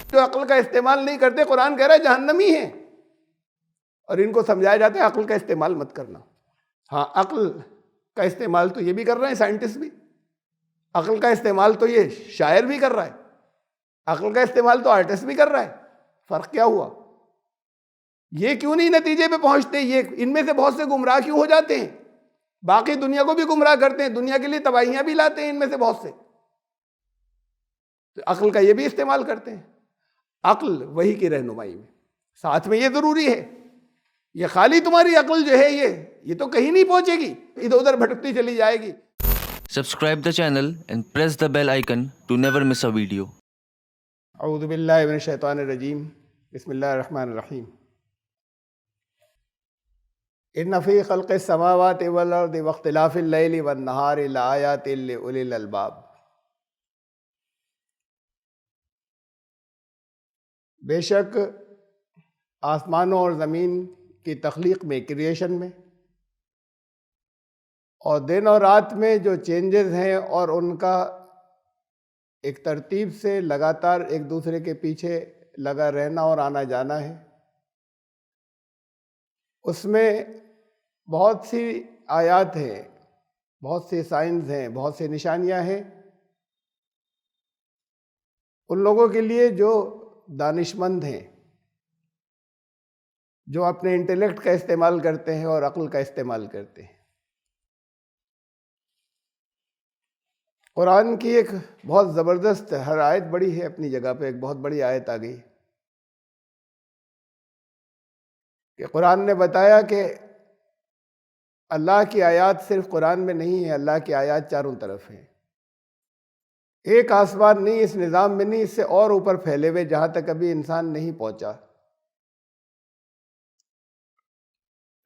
جو عقل کا استعمال نہیں کرتے قرآن کہہ رہا ہے جہنمی ہیں، اور ان کو سمجھایا جاتا ہے عقل کا استعمال مت کرنا۔ ہاں، عقل کا استعمال تو یہ بھی کر رہے ہیں سائنٹسٹ بھی، عقل کا استعمال تو یہ شاعر بھی کر رہا ہے، عقل کا استعمال تو آرٹسٹ بھی کر رہا ہے۔ فرق کیا ہوا؟ یہ کیوں نہیں نتیجے پہ پہنچتے؟ یہ ان میں سے بہت سے گمراہ کیوں ہو جاتے ہیں؟ باقی دنیا کو بھی گمراہ کرتے ہیں، دنیا کے لیے تباہیاں بھی لاتے ہیں ان میں سے بہت سے، تو عقل کا یہ بھی استعمال کرتے ہیں۔ عقل وحی کی رہنمائی میں ساتھ میں یہ ضروری ہے، یہ خالی تمہاری عقل جو ہے یہ تو کہیں نہیں پہنچے گی، ادھر ادھر بھٹکتی چلی جائے گی۔ Subscribe the channel and press the bell icon to never miss a video. اعوذ باللہ من الشیطان الرجیم، بسم اللہ الرحمن الرحیم۔ ان فی خلق السماوات والارض واختلاف اللیل والنہار لآیات لأولی الالباب۔ بے شک آسمانوں اور زمین کی تخلیق میں، کریشن میں، اور دن اور رات میں جو چینجز ہیں اور ان کا ایک ترتیب سے لگاتار ایک دوسرے کے پیچھے لگا رہنا اور آنا جانا ہے، اس میں بہت سی آیات ہیں، بہت سی سائنز ہیں، بہت سی نشانیاں ہیں ان لوگوں کے لیے جو دانشمند ہیں، جو اپنے انٹیلیکٹ کا استعمال کرتے ہیں اور عقل کا استعمال کرتے ہیں۔ قرآن کی ایک بہت زبردست، ہر آیت بڑی ہے اپنی جگہ پہ، ایک بہت بڑی آیت آ گئی کہ قرآن نے بتایا کہ اللہ کی آیات صرف قرآن میں نہیں ہے، اللہ کی آیات چاروں طرف ہیں۔ ایک آسمان نہیں، اس نظام میں نہیں، اس سے اور اوپر پھیلے ہوئے جہاں تک ابھی انسان نہیں پہنچا،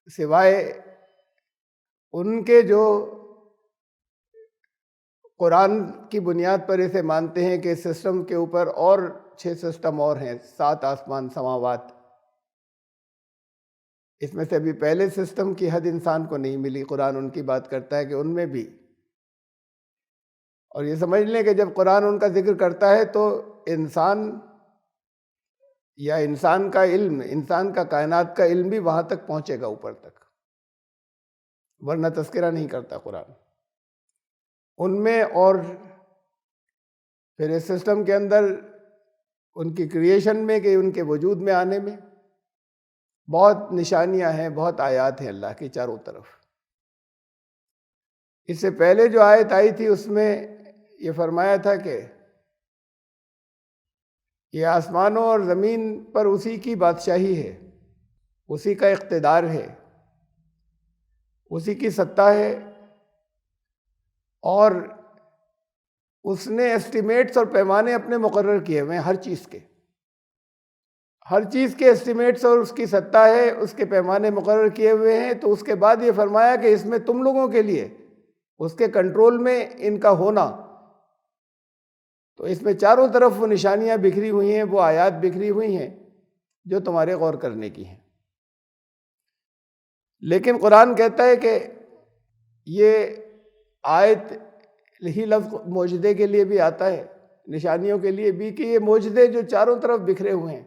سوائے ان کے جو قرآن کی بنیاد پر اسے مانتے ہیں کہ اس سسٹم کے اوپر اور 6 سسٹم اور ہیں، 7 آسمان سماوات۔ اس میں سے ابھی پہلے سسٹم کی حد انسان کو نہیں ملی، قرآن ان کی بات کرتا ہے کہ ان میں بھی، اور یہ سمجھ لیں کہ جب قرآن ان کا ذکر کرتا ہے تو انسان یا انسان کا علم، انسان کا کائنات کا علم بھی وہاں تک پہنچے گا، اوپر تک، ورنہ تذکرہ نہیں کرتا قرآن ان میں۔ اور پھر اس سسٹم کے اندر ان کی کریشن میں، کہ ان کے وجود میں آنے میں بہت نشانیاں ہیں، بہت آیات ہیں اللہ کی چاروں طرف۔ اس سے پہلے جو آیت آئی تھی اس میں یہ فرمایا تھا کہ یہ آسمانوں اور زمین پر اسی کی بادشاہی ہے، اسی کا اقتدار ہے، اسی کی سطح ہے، اور اس نے ایسٹیمیٹس اور پیمانے اپنے مقرر کیے ہوئے ہیں ہر چیز کے، ہر چیز کے ایسٹیمیٹس اور اس کی سطح ہے، اس کے پیمانے مقرر کیے ہوئے ہیں۔ تو اس کے بعد یہ فرمایا کہ اس میں تم لوگوں کے لیے، اس کے کنٹرول میں ان کا ہونا، تو اس میں چاروں طرف وہ نشانیاں بکھری ہوئی ہیں، وہ آیات بکھری ہوئی ہیں جو تمہارے غور کرنے کی ہیں۔ لیکن قرآن کہتا ہے کہ یہ آیت ہی لفظ معجزے کے لیے بھی آتا ہے، نشانیوں کے لیے بھی، کہ یہ معجزے جو چاروں طرف بکھرے ہوئے ہیں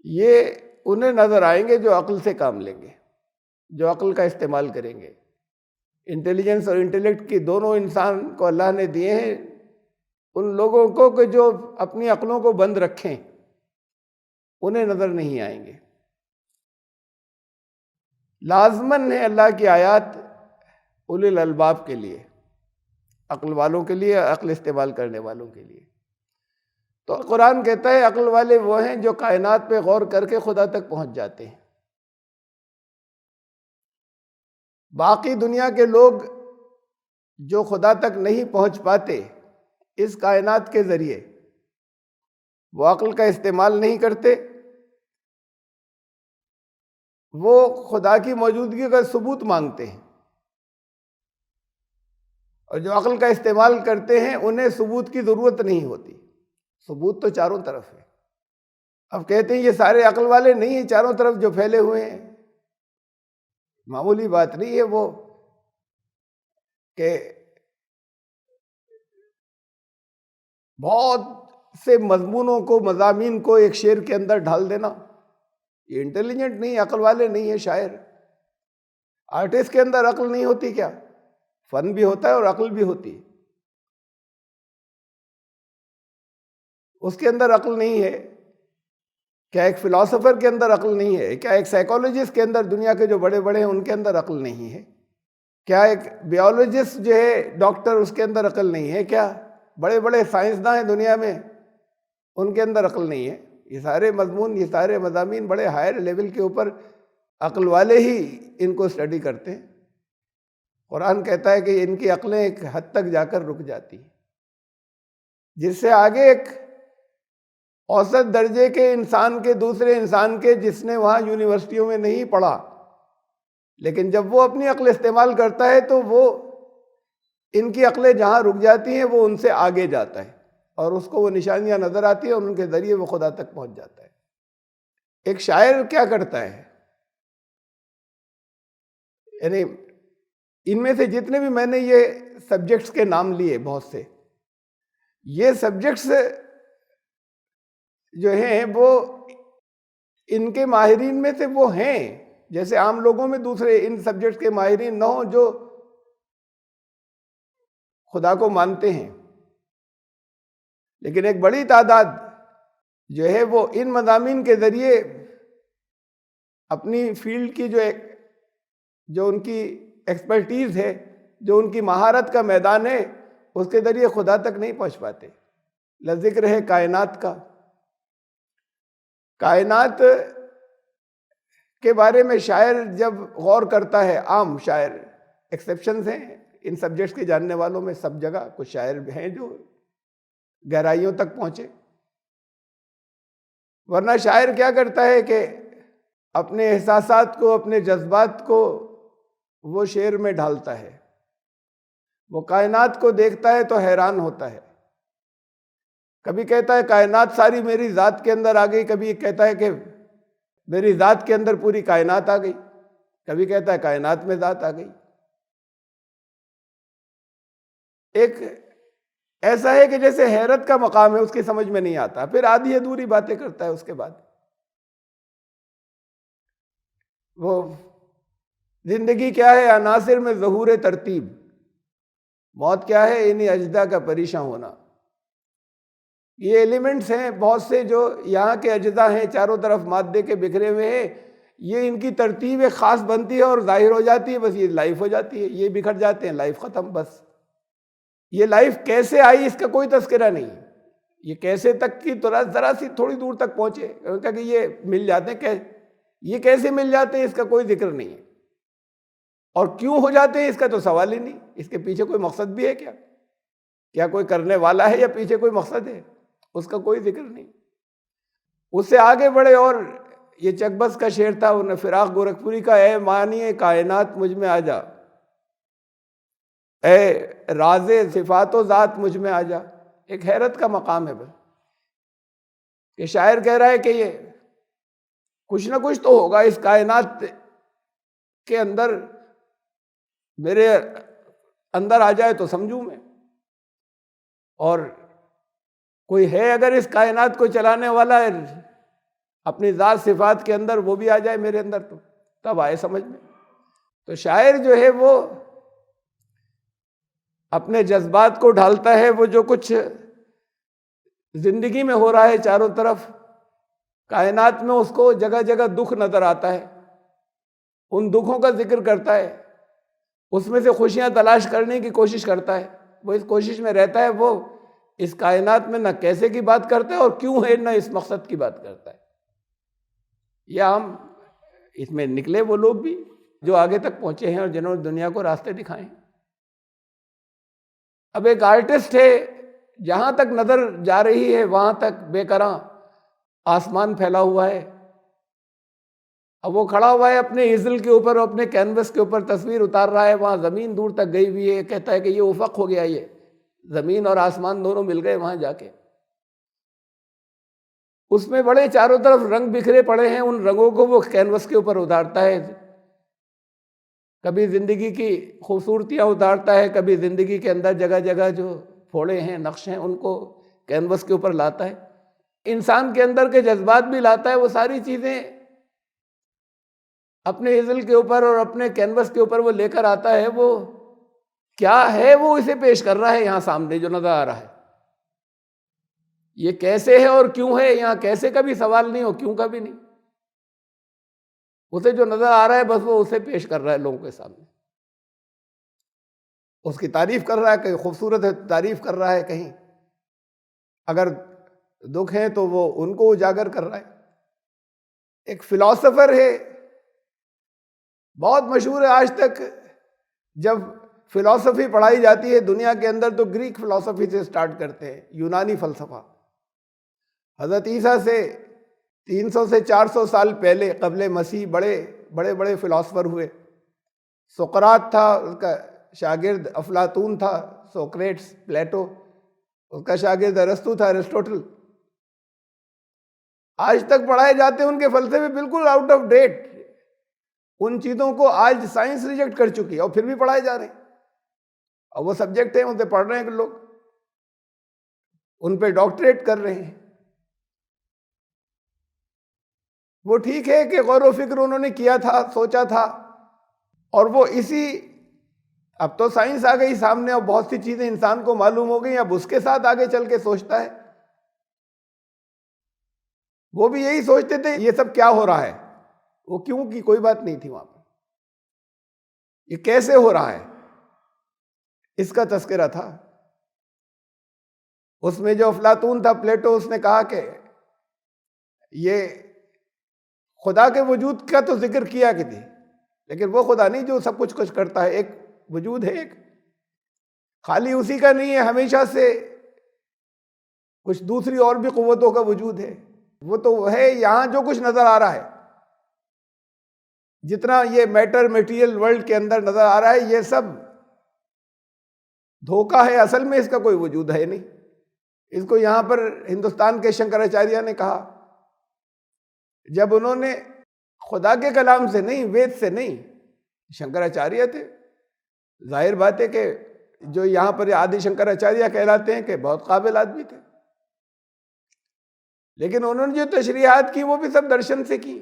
یہ انہیں نظر آئیں گے جو عقل سے کام لیں گے، جو عقل کا استعمال کریں گے۔ انٹیلیجنس اور انٹیلیکٹ کی دونوں انسان کو اللہ نے دیے ہیں ان لوگوں کو کہ جو اپنی عقلوں کو بند رکھیں، انہیں نظر نہیں آئیں گے۔ لازماً ہے اللہ کی آیات اولی الالباب کے لیے، عقل والوں کے لیے، عقل استعمال کرنے والوں کے لیے۔ تو قرآن کہتا ہے عقل والے وہ ہیں جو کائنات پہ غور کر کے خدا تک پہنچ جاتے ہیں۔ باقی دنیا کے لوگ جو خدا تک نہیں پہنچ پاتے اس کائنات کے ذریعے، وہ عقل کا استعمال نہیں کرتے، وہ خدا کی موجودگی کا ثبوت مانگتے ہیں، اور جو عقل کا استعمال کرتے ہیں انہیں ثبوت کی ضرورت نہیں ہوتی، ثبوت تو چاروں طرف ہے۔ اب کہتے ہیں یہ سارے عقل والے نہیں ہیں، چاروں طرف جو پھیلے ہوئے ہیں، معمولی بات نہیں ہے وہ کہ بہت سے مضمونوں کو، مضامین کو ایک شعر کے اندر ڈھال دینا، یہ انٹیلیجنٹ نہیں، عقل والے نہیں ہیں شاعر۔ آرٹسٹ کے اندر عقل نہیں ہوتی کیا؟ فن بھی ہوتا ہے اور عقل بھی ہوتی ہے، اس کے اندر عقل نہیں ہے؟ کیا ایک فلاسفر کے اندر عقل نہیں ہے؟ کیا ایک سائیکالوجسٹ کے اندر، دنیا کے جو بڑے بڑے ہیں ان کے اندر عقل نہیں ہے؟ کیا ایک بیولوجسٹ جو ہے ڈاکٹر، اس کے اندر عقل نہیں ہے کیا؟ بڑے بڑے سائنسداں ہیں دنیا میں، ان کے اندر عقل نہیں ہے؟ یہ سارے مضمون، یہ سارے مضامین بڑے ہائر لیول کے اوپر عقل والے ہی ان کو اسٹڈی کرتے ہیں۔ قرآن کہتا ہے کہ ان کی عقلیں ایک حد تک جا کر رک جاتی ہیں، جس سے آگے ایک اوسط درجے کے انسان کے، دوسرے انسان کے، جس نے وہاں یونیورسٹیوں میں نہیں پڑھا، لیکن جب وہ اپنی عقل استعمال کرتا ہے تو وہ ان کی عقلیں جہاں رک جاتی ہیں وہ ان سے آگے جاتا ہے، اور اس کو وہ نشانیاں نظر آتی ہیں اور ان کے ذریعے وہ خدا تک پہنچ جاتا ہے۔ ایک شاعر کیا کرتا ہے؟ یعنی ان میں سے جتنے بھی میں نے یہ سبجیکٹس کے نام لیے، بہت سے یہ سبجیکٹس جو ہیں وہ ان کے ماہرین میں سے وہ ہیں، جیسے عام لوگوں میں دوسرے ان سبجیکٹس کے ماہرین نہ ہوں جو خدا کو مانتے ہیں، لیکن ایک بڑی تعداد جو ہے وہ ان مضامین کے ذریعے اپنی فیلڈ کی جو ان کی ایکسپرٹیز ہے، جو ان کی مہارت کا میدان ہے، اس کے ذریعے خدا تک نہیں پہنچ پاتے۔ لذکر ہے کائنات کا، کائنات کے بارے میں شاعر جب غور کرتا ہے، عام شاعر، ایکسیپشنز ہیں ان سبجیکٹس کے جاننے والوں میں، سب جگہ کچھ شاعر ہیں جو گہرائیوں تک پہنچے، ورنہ شاعر کیا کرتا ہے کہ اپنے احساسات کو، اپنے جذبات کو وہ شعر میں ڈھالتا ہے۔ وہ کائنات کو دیکھتا ہے تو حیران ہوتا ہے، کبھی کہتا ہے کائنات ساری میری ذات کے اندر آ گئی، کبھی کہتا ہے کہ میری ذات کے اندر پوری کائنات آ گئی، کبھی کہتا ہے کائنات میں ذات آ گئی۔ ایک ایسا ہے کہ جیسے حیرت کا مقام ہے، اس کی سمجھ میں نہیں آتا، پھر آدھی ادھوری باتیں کرتا ہے۔ اس کے بعد وہ زندگی کیا ہے؟ عناصر میں ظہور ترتیب، موت کیا ہے؟ انہی اجزا کا پریشاں ہونا۔ یہ ایلیمنٹس ہیں بہت سے جو یہاں کے اجزاء ہیں، چاروں طرف مادے کے بکھرے ہوئے ہیں، یہ ان کی ترتیب ایک خاص بنتی ہے اور ظاہر ہو جاتی ہے، بس یہ لائف ہو جاتی ہے، یہ بکھر جاتے ہیں، لائف ختم۔ بس یہ لائف کیسے آئی اس کا کوئی تذکرہ نہیں، یہ کیسے تک کی ذرا سی تھوڑی دور تک پہنچے کہ یہ مل جاتے ہیں، یہ کیسے مل جاتے ہیں اس کا کوئی ذکر نہیں ہے، اور کیوں ہو جاتے ہیں اس کا تو سوال ہی نہیں۔ اس کے پیچھے کوئی مقصد بھی ہے کیا کوئی کرنے والا ہے یا پیچھے کوئی مقصد ہے؟ اس کا کوئی ذکر نہیں۔ اس سے آگے بڑھے، اور یہ چک بس کا شعر تھا انہیں فراق گورکھپوری کا، اے معنی کائنات مجھ میں آ جا، اے راز صفات و ذات مجھ میں آ جا۔ ایک حیرت کا مقام ہے بس کہ شاعر کہہ رہا ہے کہ یہ کچھ نہ کچھ تو ہوگا اس کائنات کے اندر، میرے اندر آ جائے تو سمجھوں میں، اور کوئی ہے اگر اس کائنات کو چلانے والا ہے اپنی ذات صفات کے اندر، وہ بھی آ جائے میرے اندر تو تب آئے سمجھ میں۔ تو شاعر جو ہے وہ اپنے جذبات کو ڈھالتا ہے، وہ جو کچھ زندگی میں ہو رہا ہے چاروں طرف کائنات میں، اس کو جگہ جگہ دکھ نظر آتا ہے، ان دکھوں کا ذکر کرتا ہے، اس میں سے خوشیاں تلاش کرنے کی کوشش کرتا ہے، وہ اس کوشش میں رہتا ہے، وہ اس کائنات میں نہ کیسے کی بات کرتا ہے اور کیوں ہے، نہ اس مقصد کی بات کرتا ہے۔ یا ہم اس میں نکلے وہ لوگ بھی جو آگے تک پہنچے ہیں اور جنہوں نے دنیا کو راستے دکھائے ہیں۔ اب ایک آرٹسٹ ہے، جہاں تک نظر جا رہی ہے وہاں تک بے کراں آسمان پھیلا ہوا ہے، اب وہ کھڑا ہوا ہے اپنے ایزل کے اوپر، اپنے کینوس کے اوپر تصویر اتار رہا ہے، وہاں زمین دور تک گئی ہوئی ہے، کہتا ہے کہ یہ افق ہو گیا، یہ زمین اور آسمان دونوں مل گئے وہاں جا کے۔ اس میں بڑے چاروں طرف رنگ بکھرے پڑے ہیں، ان رنگوں کو وہ کینوس کے اوپر اتارتا ہے، کبھی زندگی کی خوبصورتیاں اتارتا ہے، کبھی زندگی کے اندر جگہ جگہ جو پھوڑے ہیں، نقش ہیں، ان کو کینوس کے اوپر لاتا ہے، انسان کے اندر کے جذبات بھی لاتا ہے، وہ ساری چیزیں اپنے ایزل کے اوپر اور اپنے کینوس کے اوپر وہ لے کر آتا ہے. وہ کیا ہے وہ اسے پیش کر رہا ہے یہاں سامنے جو نظر آ رہا ہے. یہ کیسے ہے اور کیوں ہے، یہاں کیسے کا بھی سوال نہیں اور کیوں کا بھی نہیں. اسے جو نظر آ رہا ہے بس وہ اسے پیش کر رہا ہے لوگوں کے سامنے. اس کی تعریف کر رہا ہے، کہیں خوبصورت ہے تعریف کر رہا ہے، کہیں اگر دکھ ہیں تو وہ ان کو اجاگر کر رہا ہے. ایک فلاسفر ہے بہت مشہور ہے، آج تک جب فلسفی پڑھائی جاتی ہے دنیا کے اندر تو گریک فلسفی سے سٹارٹ کرتے ہیں، یونانی فلسفہ. حضرت عیسیٰ سے 300 سے 400 سال پہلے قبل مسیح بڑے بڑے بڑے فلاسفر ہوئے. سقراط تھا، اس کا شاگرد افلاطون تھا، سوکریٹس، پلیٹو، اس کا شاگرد ارسطو تھا، ارسطوٹل. آج تک پڑھائے جاتے ہیں ان کے فلسفے بالکل آؤٹ آف ڈیٹ. ان چیزوں کو آج سائنس ریجیکٹ کر چکی ہے اور پھر بھی پڑھائے جا رہے ہیں. اور وہ سبجیکٹ ہیں، ان سے پڑھ رہے ہیں لوگ، ان پہ ڈاکٹریٹ کر رہے ہیں. وہ ٹھیک ہے کہ غور و فکر انہوں نے کیا تھا، سوچا تھا، اور وہ اسی، اب تو سائنس آ گئی سامنے اور بہت سی چیزیں انسان کو معلوم ہو گئی، اب اس کے ساتھ آگے چل کے سوچتا ہے. وہ بھی یہی سوچتے تھے یہ سب کیا ہو رہا ہے، وہ کیوں کی کوئی بات نہیں تھی وہاں پہ. یہ کیسے ہو رہا ہے اس کا تذکرہ تھا. اس میں جو افلاطون تھا، پلیٹو، اس نے کہا کہ یہ خدا کے وجود کا تو ذکر کیا کہ تھی، لیکن وہ خدا نہیں جو سب کچھ کرتا ہے. ایک وجود ہے، ایک خالی اسی کا نہیں ہے، ہمیشہ سے کچھ دوسری اور بھی قوتوں کا وجود ہے. وہ تو ہے یہاں جو کچھ نظر آ رہا ہے، جتنا یہ میٹر میٹیریل ورلڈ کے اندر نظر آ رہا ہے، یہ سب دھوکہ ہے، اصل میں اس کا کوئی وجود ہے نہیں. اس کو یہاں پر ہندوستان کے شنکراچاریہ نے کہا، جب انہوں نے خدا کے کلام سے نہیں، وید سے نہیں، شنکراچاریہ تھے، ظاہر بات ہے کہ جو یہاں پر آدی شنکراچاریہ کہلاتے ہیں کہ بہت قابل آدمی تھے، لیکن انہوں نے جو تشریحات کی وہ بھی سب درشن سے کی.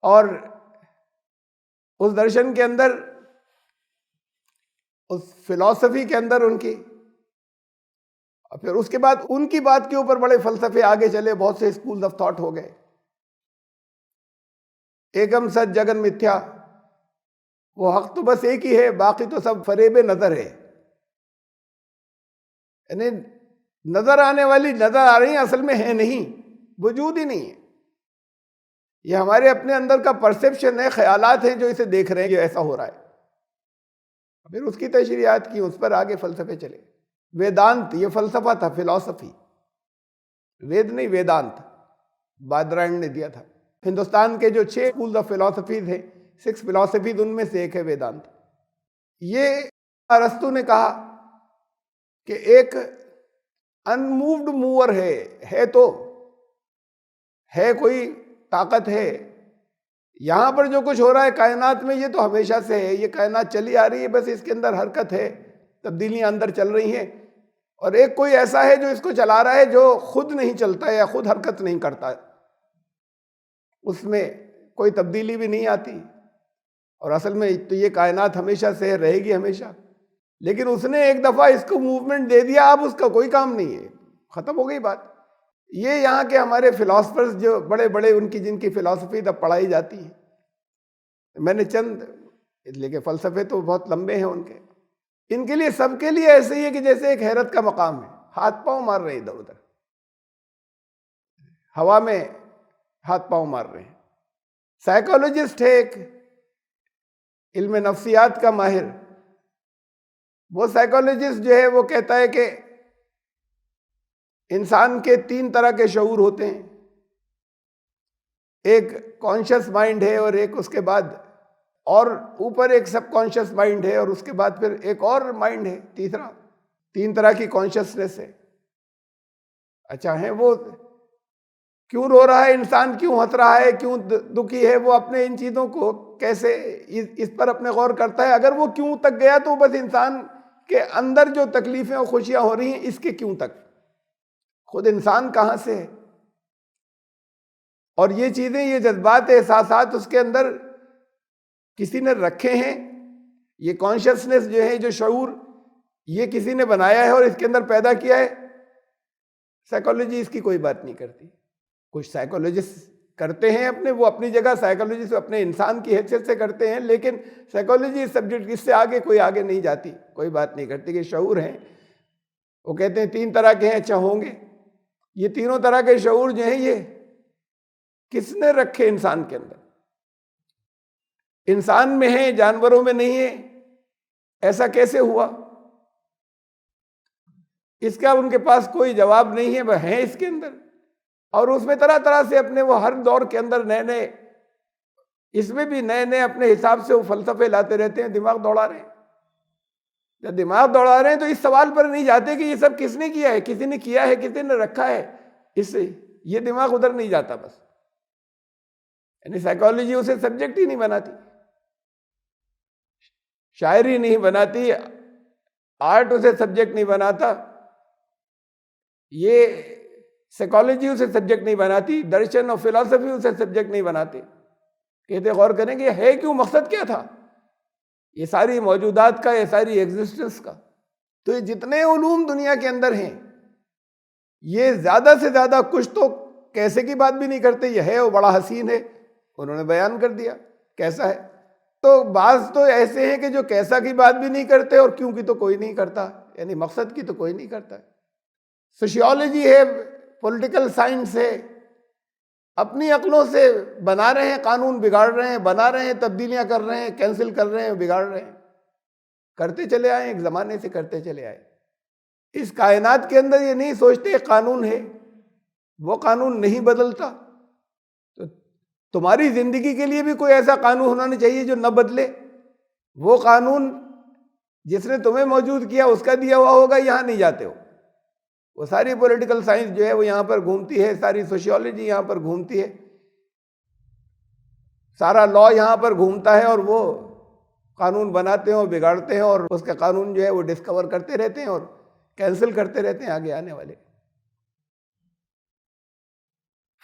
اور اس درشن کے اندر، اس فلسفی کے اندر ان کی، اور پھر اس کے بعد ان کی بات کے اوپر بڑے فلسفے آگے چلے، بہت سے اسکول آف تھاٹ ہو گئے. ایکم ست جگن متھیا، وہ حق تو بس ایک ہی ہے، باقی تو سب فریب نظر ہے. یعنی نظر آنے والی نظر آ رہی ہیں، اصل میں ہے نہیں، وجود ہی نہیں ہے. یہ ہمارے اپنے اندر کا پرسیپشن ہے، خیالات ہیں جو اسے دیکھ رہے ہیں کہ ایسا ہو رہا ہے. پھر اس کی تشریحات کی، اس پر آگے فلسفے چلے. ویدانت یہ فلسفہ تھا، فلسفی، وید نہیں ویدانت، بادرائن نے دیا تھا. ہندوستان کے جو 6 اسکول آف فلسفیز ہیں، 6 فلسفیز، ان میں سے ایک ہے ویدانت. یہ ارسطو نے کہا کہ ایک انمووڈ موور ہے تو ہے، کوئی طاقت ہے یہاں پر. جو کچھ ہو رہا ہے کائنات میں یہ تو ہمیشہ سے ہے، یہ کائنات چلی آ رہی ہے، بس اس کے اندر حرکت ہے، تبدیلیاں اندر چل رہی ہیں. اور ایک کوئی ایسا ہے جو اس کو چلا رہا ہے، جو خود نہیں چلتا یا خود حرکت نہیں کرتا، اس میں کوئی تبدیلی بھی نہیں آتی. اور اصل میں تو یہ کائنات ہمیشہ سے رہے گی ہمیشہ. لیکن اس نے ایک دفعہ اس کو موومنٹ دے دیا، اب اس کا کوئی کام نہیں ہے، ختم ہو گئی بات. یہ یہاں کے ہمارے فلاسفرز جو بڑے بڑے، ان کی جن کی فلسفی تب پڑھائی جاتی ہے، میں نے چند، لیکن فلسفے تو بہت لمبے ہیں ان کے. ان کے لیے، سب کے لیے ایسے ہی ہے کہ جیسے ایک حیرت کا مقام ہے، ہاتھ پاؤں مار رہے ہیں ادھر ادھر، ہوا میں ہاتھ پاؤں مار رہے ہیں. سائیکالوجسٹ ہے ایک، علم نفسیات کا ماہر، وہ سائیکالوجسٹ جو ہے وہ کہتا ہے کہ انسان کے 3 طرح کے شعور ہوتے ہیں. ایک کانشس مائنڈ ہے، اور ایک اس کے بعد اور اوپر ایک سب کانشس مائنڈ ہے، اور اس کے بعد پھر ایک اور مائنڈ ہے تیسرا. 3 طرح کی کانشسنس ہے. اچھا ہے، وہ کیوں رو رہا ہے انسان، کیوں ہنس رہا ہے، کیوں دکھی ہے، وہ اپنے ان چیزوں کو کیسے اس پر اپنے غور کرتا ہے. اگر وہ کیوں تک گیا تو بس انسان کہ اندر جو تکلیفیں اور خوشیاں ہو رہی ہیں اس کے کیوں تک، خود انسان کہاں سے ہے، اور یہ چیزیں، یہ جذبات، احساسات اس کے اندر کسی نے رکھے ہیں. یہ کانشیسنس جو ہے، جو شعور، یہ کسی نے بنایا ہے اور اس کے اندر پیدا کیا ہے. سائیکالوجی اس کی کوئی بات نہیں کرتی. کچھ سائیکالوجسٹ کرتے ہیں اپنے، وہ اپنی جگہ سائیکالوجسٹ اپنے انسان کی حیثیت سے کرتے ہیں، لیکن سائیکالوجی سبجیکٹ اس سے آگے کوئی آگے نہیں جاتی، کوئی بات نہیں کرتی کہ شعور ہیں. وہ کہتے ہیں 3 طرح کے ہیں، اچھا ہوں گے. یہ تینوں طرح کے شعور جو ہیں، یہ کس نے رکھے انسان کے اندر؟ انسان میں ہیں، جانوروں میں نہیں ہے. ایسا کیسے ہوا؟ اس کا ان کے پاس کوئی جواب نہیں ہے. وہ ہیں اس کے اندر، اور اس میں طرح طرح سے اپنے، وہ ہر دور کے اندر نئے نئے، اس میں بھی نئے نئے اپنے حساب سے وہ فلسفے لاتے رہتے ہیں، دماغ دوڑا رہے ہیں. جب دماغ دوڑا رہے ہیں تو اس سوال پر نہیں جاتے کہ یہ سب کس نے کیا ہے، کسی نے کیا ہے، کسی نے رکھا ہے. اس سے یہ دماغ ادھر نہیں جاتا بس. یعنی سائیکالوجی اسے سبجیکٹ ہی نہیں بناتی، شاعری نہیں بناتی، آرٹ اسے سبجیکٹ نہیں بناتا، یہ سائیکالوجی اسے سبجیکٹ نہیں بناتی، درشن اور فلسفی اسے سبجیکٹ نہیں بناتے. کہتے غور کریں کہ ہے کیوں، مقصد کیا تھا یہ ساری موجودات کا، یہ ساری ایگزسٹنس کا. تو یہ جتنے علوم دنیا کے اندر ہیں، یہ زیادہ سے زیادہ کچھ تو کیسے کی بات بھی نہیں کرتے. یہ ہے وہ بڑا حسین ہے، انہوں نے بیان کر دیا کیسا ہے. تو بعض تو ایسے ہیں کہ جو کیسا کی بات بھی نہیں کرتے اور کیوں کی تو کوئی نہیں کرتا، یعنی مقصد کی تو کوئی نہیں کرتا. سوشیالوجی ہے، پولیٹیکل سائنس ہے، اپنی عقلوں سے بنا رہے ہیں قانون، بگاڑ رہے ہیں، بنا رہے ہیں تبدیلیاں کر رہے ہیں، کینسل کر رہے ہیں، بگاڑ رہے ہیں. کرتے چلے آئے، ایک زمانے سے کرتے چلے آئے. اس کائنات کے اندر یہ نہیں سوچتے قانون ہے، وہ قانون نہیں بدلتا. تو تمہاری زندگی کے لیے بھی کوئی ایسا قانون ہونا چاہیے جو نہ بدلے. وہ قانون جس نے تمہیں موجود کیا اس کا دیا ہوا ہوگا، یہاں نہیں جاتے ہو. وہ ساری پولیٹیکل سائنس جو ہے وہ یہاں پر گھومتی ہے، ساری سوشیالوجی یہاں پر گھومتی ہے، سارا لا یہاں پر گھومتا ہے، اور وہ قانون بناتے ہیں اور بگاڑتے ہیں، اور اس کا قانون جو ہے وہ ڈسکور کرتے رہتے ہیں اور کینسل کرتے رہتے ہیں آگے آنے والے.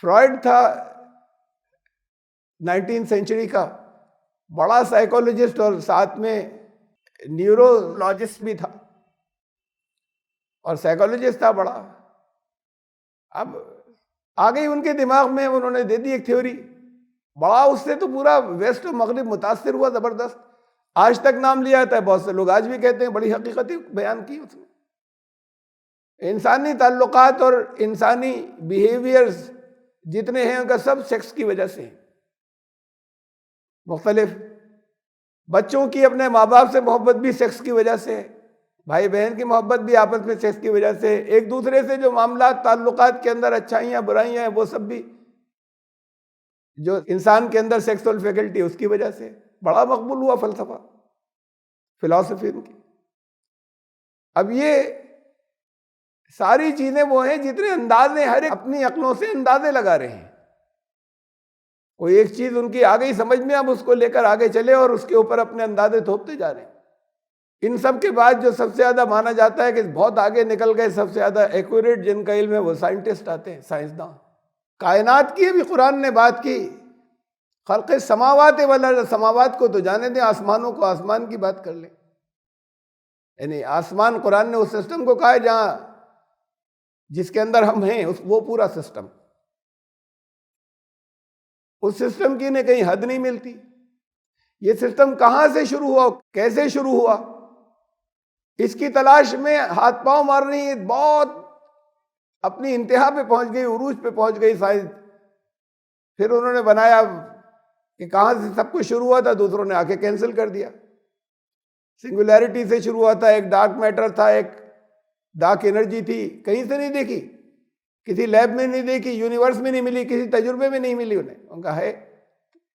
فرائڈ تھا 19 سینچری کا بڑا سائیکولوجسٹ، اور ساتھ میں نیورولوجسٹ بھی تھا اور سائیکولوجسٹ تھا بڑا. اب آگے ان کے دماغ میں انہوں نے دے دی ایک تھیوری بڑا، اس سے تو پورا ویسٹ و مغرب متاثر ہوا زبردست. آج تک نام لیا جاتا ہے، بہت سے لوگ آج بھی کہتے ہیں، بڑی حقیقتیں بیان کی اس نے. انسانی تعلقات اور انسانی بیہیویئرز جتنے ہیں ان کا سب سیکس کی وجہ سے ہیں. مختلف بچوں کی اپنے ماں باپ سے محبت بھی سیکس کی وجہ سے ہے، بھائی بہن کی محبت بھی آپس میں سیکس کی وجہ سے ہے، ایک دوسرے سے جو معاملات تعلقات کے اندر اچھائیاں برائیاں ہیں وہ سب بھی جو انسان کے اندر سیکسول فیکلٹی اس کی وجہ سے. بڑا مقبول ہوا فلسفہ، فلسفی ان کی. اب یہ ساری چیزیں وہ ہیں جتنے اندازے، ہر ایک اپنی عقلوں سے اندازے لگا رہے ہیں. کوئی ایک چیز ان کی آ گئی سمجھ میں، اب اس کو لے کر آگے چلے اور اس کے اوپر اپنے اندازے تھوپتے جا رہے ہیں. ان سب کے بعد جو سب سے زیادہ مانا جاتا ہے کہ بہت آگے نکل گئے، سب سے زیادہ ایکوریٹ جن کا علم ہے وہ سائنٹسٹ آتے ہیں، سائنسداں. کائنات کی بھی قرآن نے بات کی، خلق السماوات والارض، سماوات کو تو جانے دیں، آسمانوں کو، آسمان کی بات کر لیں. یعنی آسمان، قرآن نے اس سسٹم کو کہا ہے جہاں جس کے اندر ہم ہیں، وہ پورا سسٹم، اس سسٹم کی کہیں حد نہیں ملتی. یہ سسٹم کہاں سے شروع ہوا، کیسے شروع ہوا، اس کی تلاش میں ہاتھ پاؤں مار رہی ہے. بہت اپنی انتہا پہ پہنچ گئی، عروج پہ پہنچ گئی سائنس. پھر انہوں نے بنایا کہ کہاں سے سب کچھ شروع ہوا تھا، دوسروں نے آ کے کینسل کر دیا. سنگولیرٹی سے شروع ہوا تھا، ایک ڈارک میٹر تھا، ایک ڈارک انرجی تھی، کہیں سے نہیں دیکھی، کسی لیب میں نہیں دیکھی، یونیورس میں نہیں ملی، کسی تجربے میں نہیں ملی انہیں. ان کا ہے،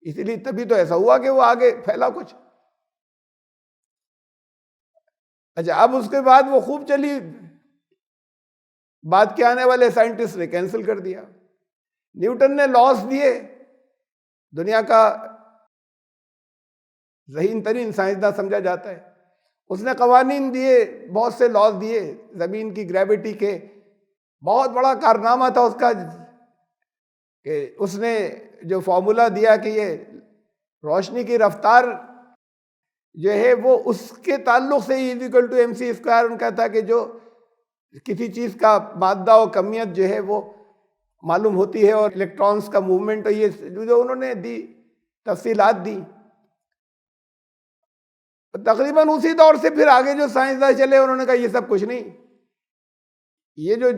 اسی لیے تبھی تو ایسا ہوا کہ وہ آگے پھیلا کچھ. اچھا، اب اس کے بعد وہ خوب چلی، بعد کے آنے والے سائنٹسٹ نے کینسل کر دیا. نیوٹن نے لاس دیے، دنیا کا ذہین ترین سائنسداں سمجھا جاتا ہے. اس نے قوانین دیے، بہت سے لاز دیے زمین کی گریویٹی کے. بہت بڑا کارنامہ تھا اس کا کہ اس نے جو فارمولا دیا کہ یہ روشنی کی رفتار جو ہے وہ اس کے تعلق سے E=mc². ان کا تھا کہ جو کسی چیز کا مادہ و کمیت جو ہے وہ معلوم ہوتی ہے اور الیکٹرانز کا موومنٹ، یہ جو انہوں نے دی تفصیلات دی. تقریباً اسی دور سے پھر آگے جو سائنسداں چلے انہوں نے کہا یہ سب کچھ نہیں، یہ جو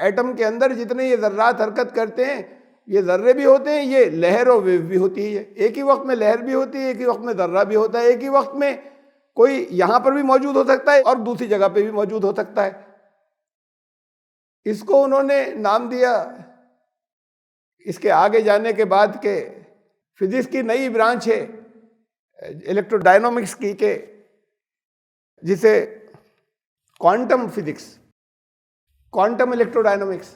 ایٹم کے اندر جتنے یہ ذرات حرکت کرتے ہیں، یہ ذرے بھی ہوتے ہیں، یہ لہر و ویو بھی ہوتی ہے. ایک ہی وقت میں لہر بھی ہوتی ہے، ایک ہی وقت میں ذرہ بھی ہوتا ہے، ایک ہی وقت میں کوئی یہاں پر بھی موجود ہو سکتا ہے اور دوسری جگہ پہ بھی موجود ہو سکتا ہے. اس کو انہوں نے نام دیا اس کے آگے جانے کے بعد کہ فزکس کی نئی برانچ ہے الیکٹرو ڈائنامکس کی، کہ جسے quantum physics, quantum electrodynamics.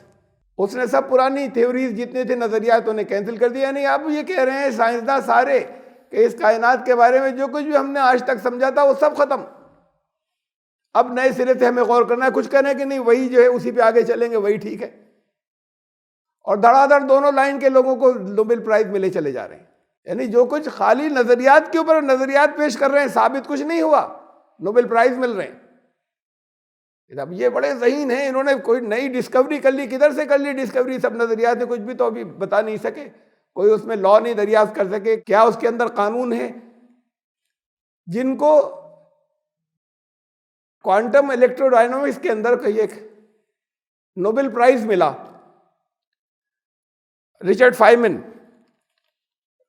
اس نے سب پرانی تھیوریز جتنے تھے نظریات انہیں کینسل کر دیا. یعنی اب یہ کہہ رہے ہیں سائنسداں سارے کہ اس کائنات کے بارے میں جو کچھ بھی ہم نے آج تک سمجھا تھا وہ سب ختم، اب نئے سرے سے ہمیں غور کرنا ہے. کچھ کہنا ہے کہ نہیں وہی جو ہے اسی پہ آگے چلیں گے، وہی ٹھیک ہے. اور دھڑا دھڑ دونوں لائن کے لوگوں کو نوبل پرائز ملے چلے جا رہے ہیں. یعنی جو کچھ خالی نظریات کے اوپر نظریات پیش کر رہے ہیں، ثابت کچھ نہیں ہوا، نوبل پرائز مل رہے ہیں. اب یہ بڑے ذہین ہیں، انہوں نے کوئی نئی ڈسکوری کر لی. کدھر سے کر لی ڈسکوری؟ سب نظریات میں کچھ بھی تو ابھی بتا نہیں سکے، کوئی اس میں لا نہیں دریافت کر سکے، کیا اس کے اندر قانون ہے. جن کو کوانٹم الیکٹرو ڈائنامکس کے اندر کوئی ایک نوبل پرائز ملا، رچرڈ فائمن،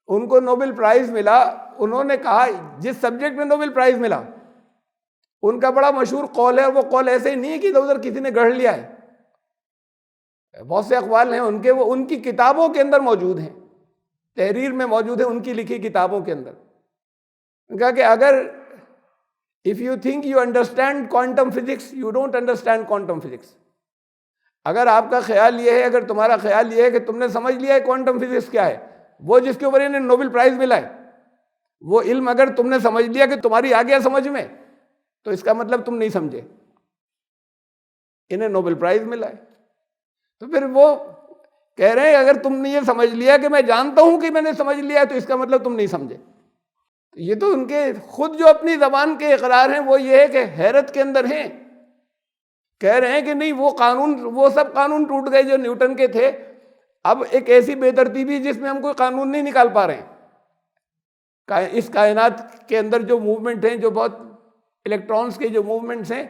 ان کو نوبل پرائز ملا. انہوں نے کہا جس سبجیکٹ میں نوبل پرائز ملا، ان کا بڑا مشہور قول ہے، وہ قول ایسے ہی نہیں ہے کہ ادھر ادھر کسی نے گڑھ لیا ہے. بہت سے اقوال ہیں ان کے، وہ ان کی کتابوں کے اندر موجود ہیں، تحریر میں موجود ہیں، ان کی لکھی کتابوں کے اندر. ان کا کہ اگر if you think you understand quantum physics, you don't understand quantum physics. اگر آپ کا خیال یہ ہے، اگر تمہارا خیال یہ ہے کہ تم نے سمجھ لیا ہے کوانٹم فزکس کیا ہے، وہ جس کے اوپر انہیں نوبل پرائز ملا ہے، وہ علم اگر تم نے سمجھ لیا کہ تمہاری آ گیا سمجھ میں، تو اس کا مطلب تم نہیں سمجھے، انہیں نوبل پرائز ملا ہے. تو پھر وہ کہہ رہے ہیں اگر تم نے یہ سمجھ لیا کہ میں جانتا ہوں کہ میں نے سمجھ لیا، تو اس کا مطلب تم نہیں سمجھے. یہ تو ان کے خود جو اپنی زبان کے اقرار ہیں وہ یہ ہے کہ حیرت کے اندر ہیں. کہہ رہے ہیں کہ نہیں وہ قانون، وہ سب قانون ٹوٹ گئے جو نیوٹن کے تھے. اب ایک ایسی بے ترتیبی جس میں ہم کوئی قانون نہیں نکال پا رہے ہیں. اس کائنات کے اندر جو موومنٹ ہیں، جو بہت الیکٹرانز کے جو موومنٹس ہیں،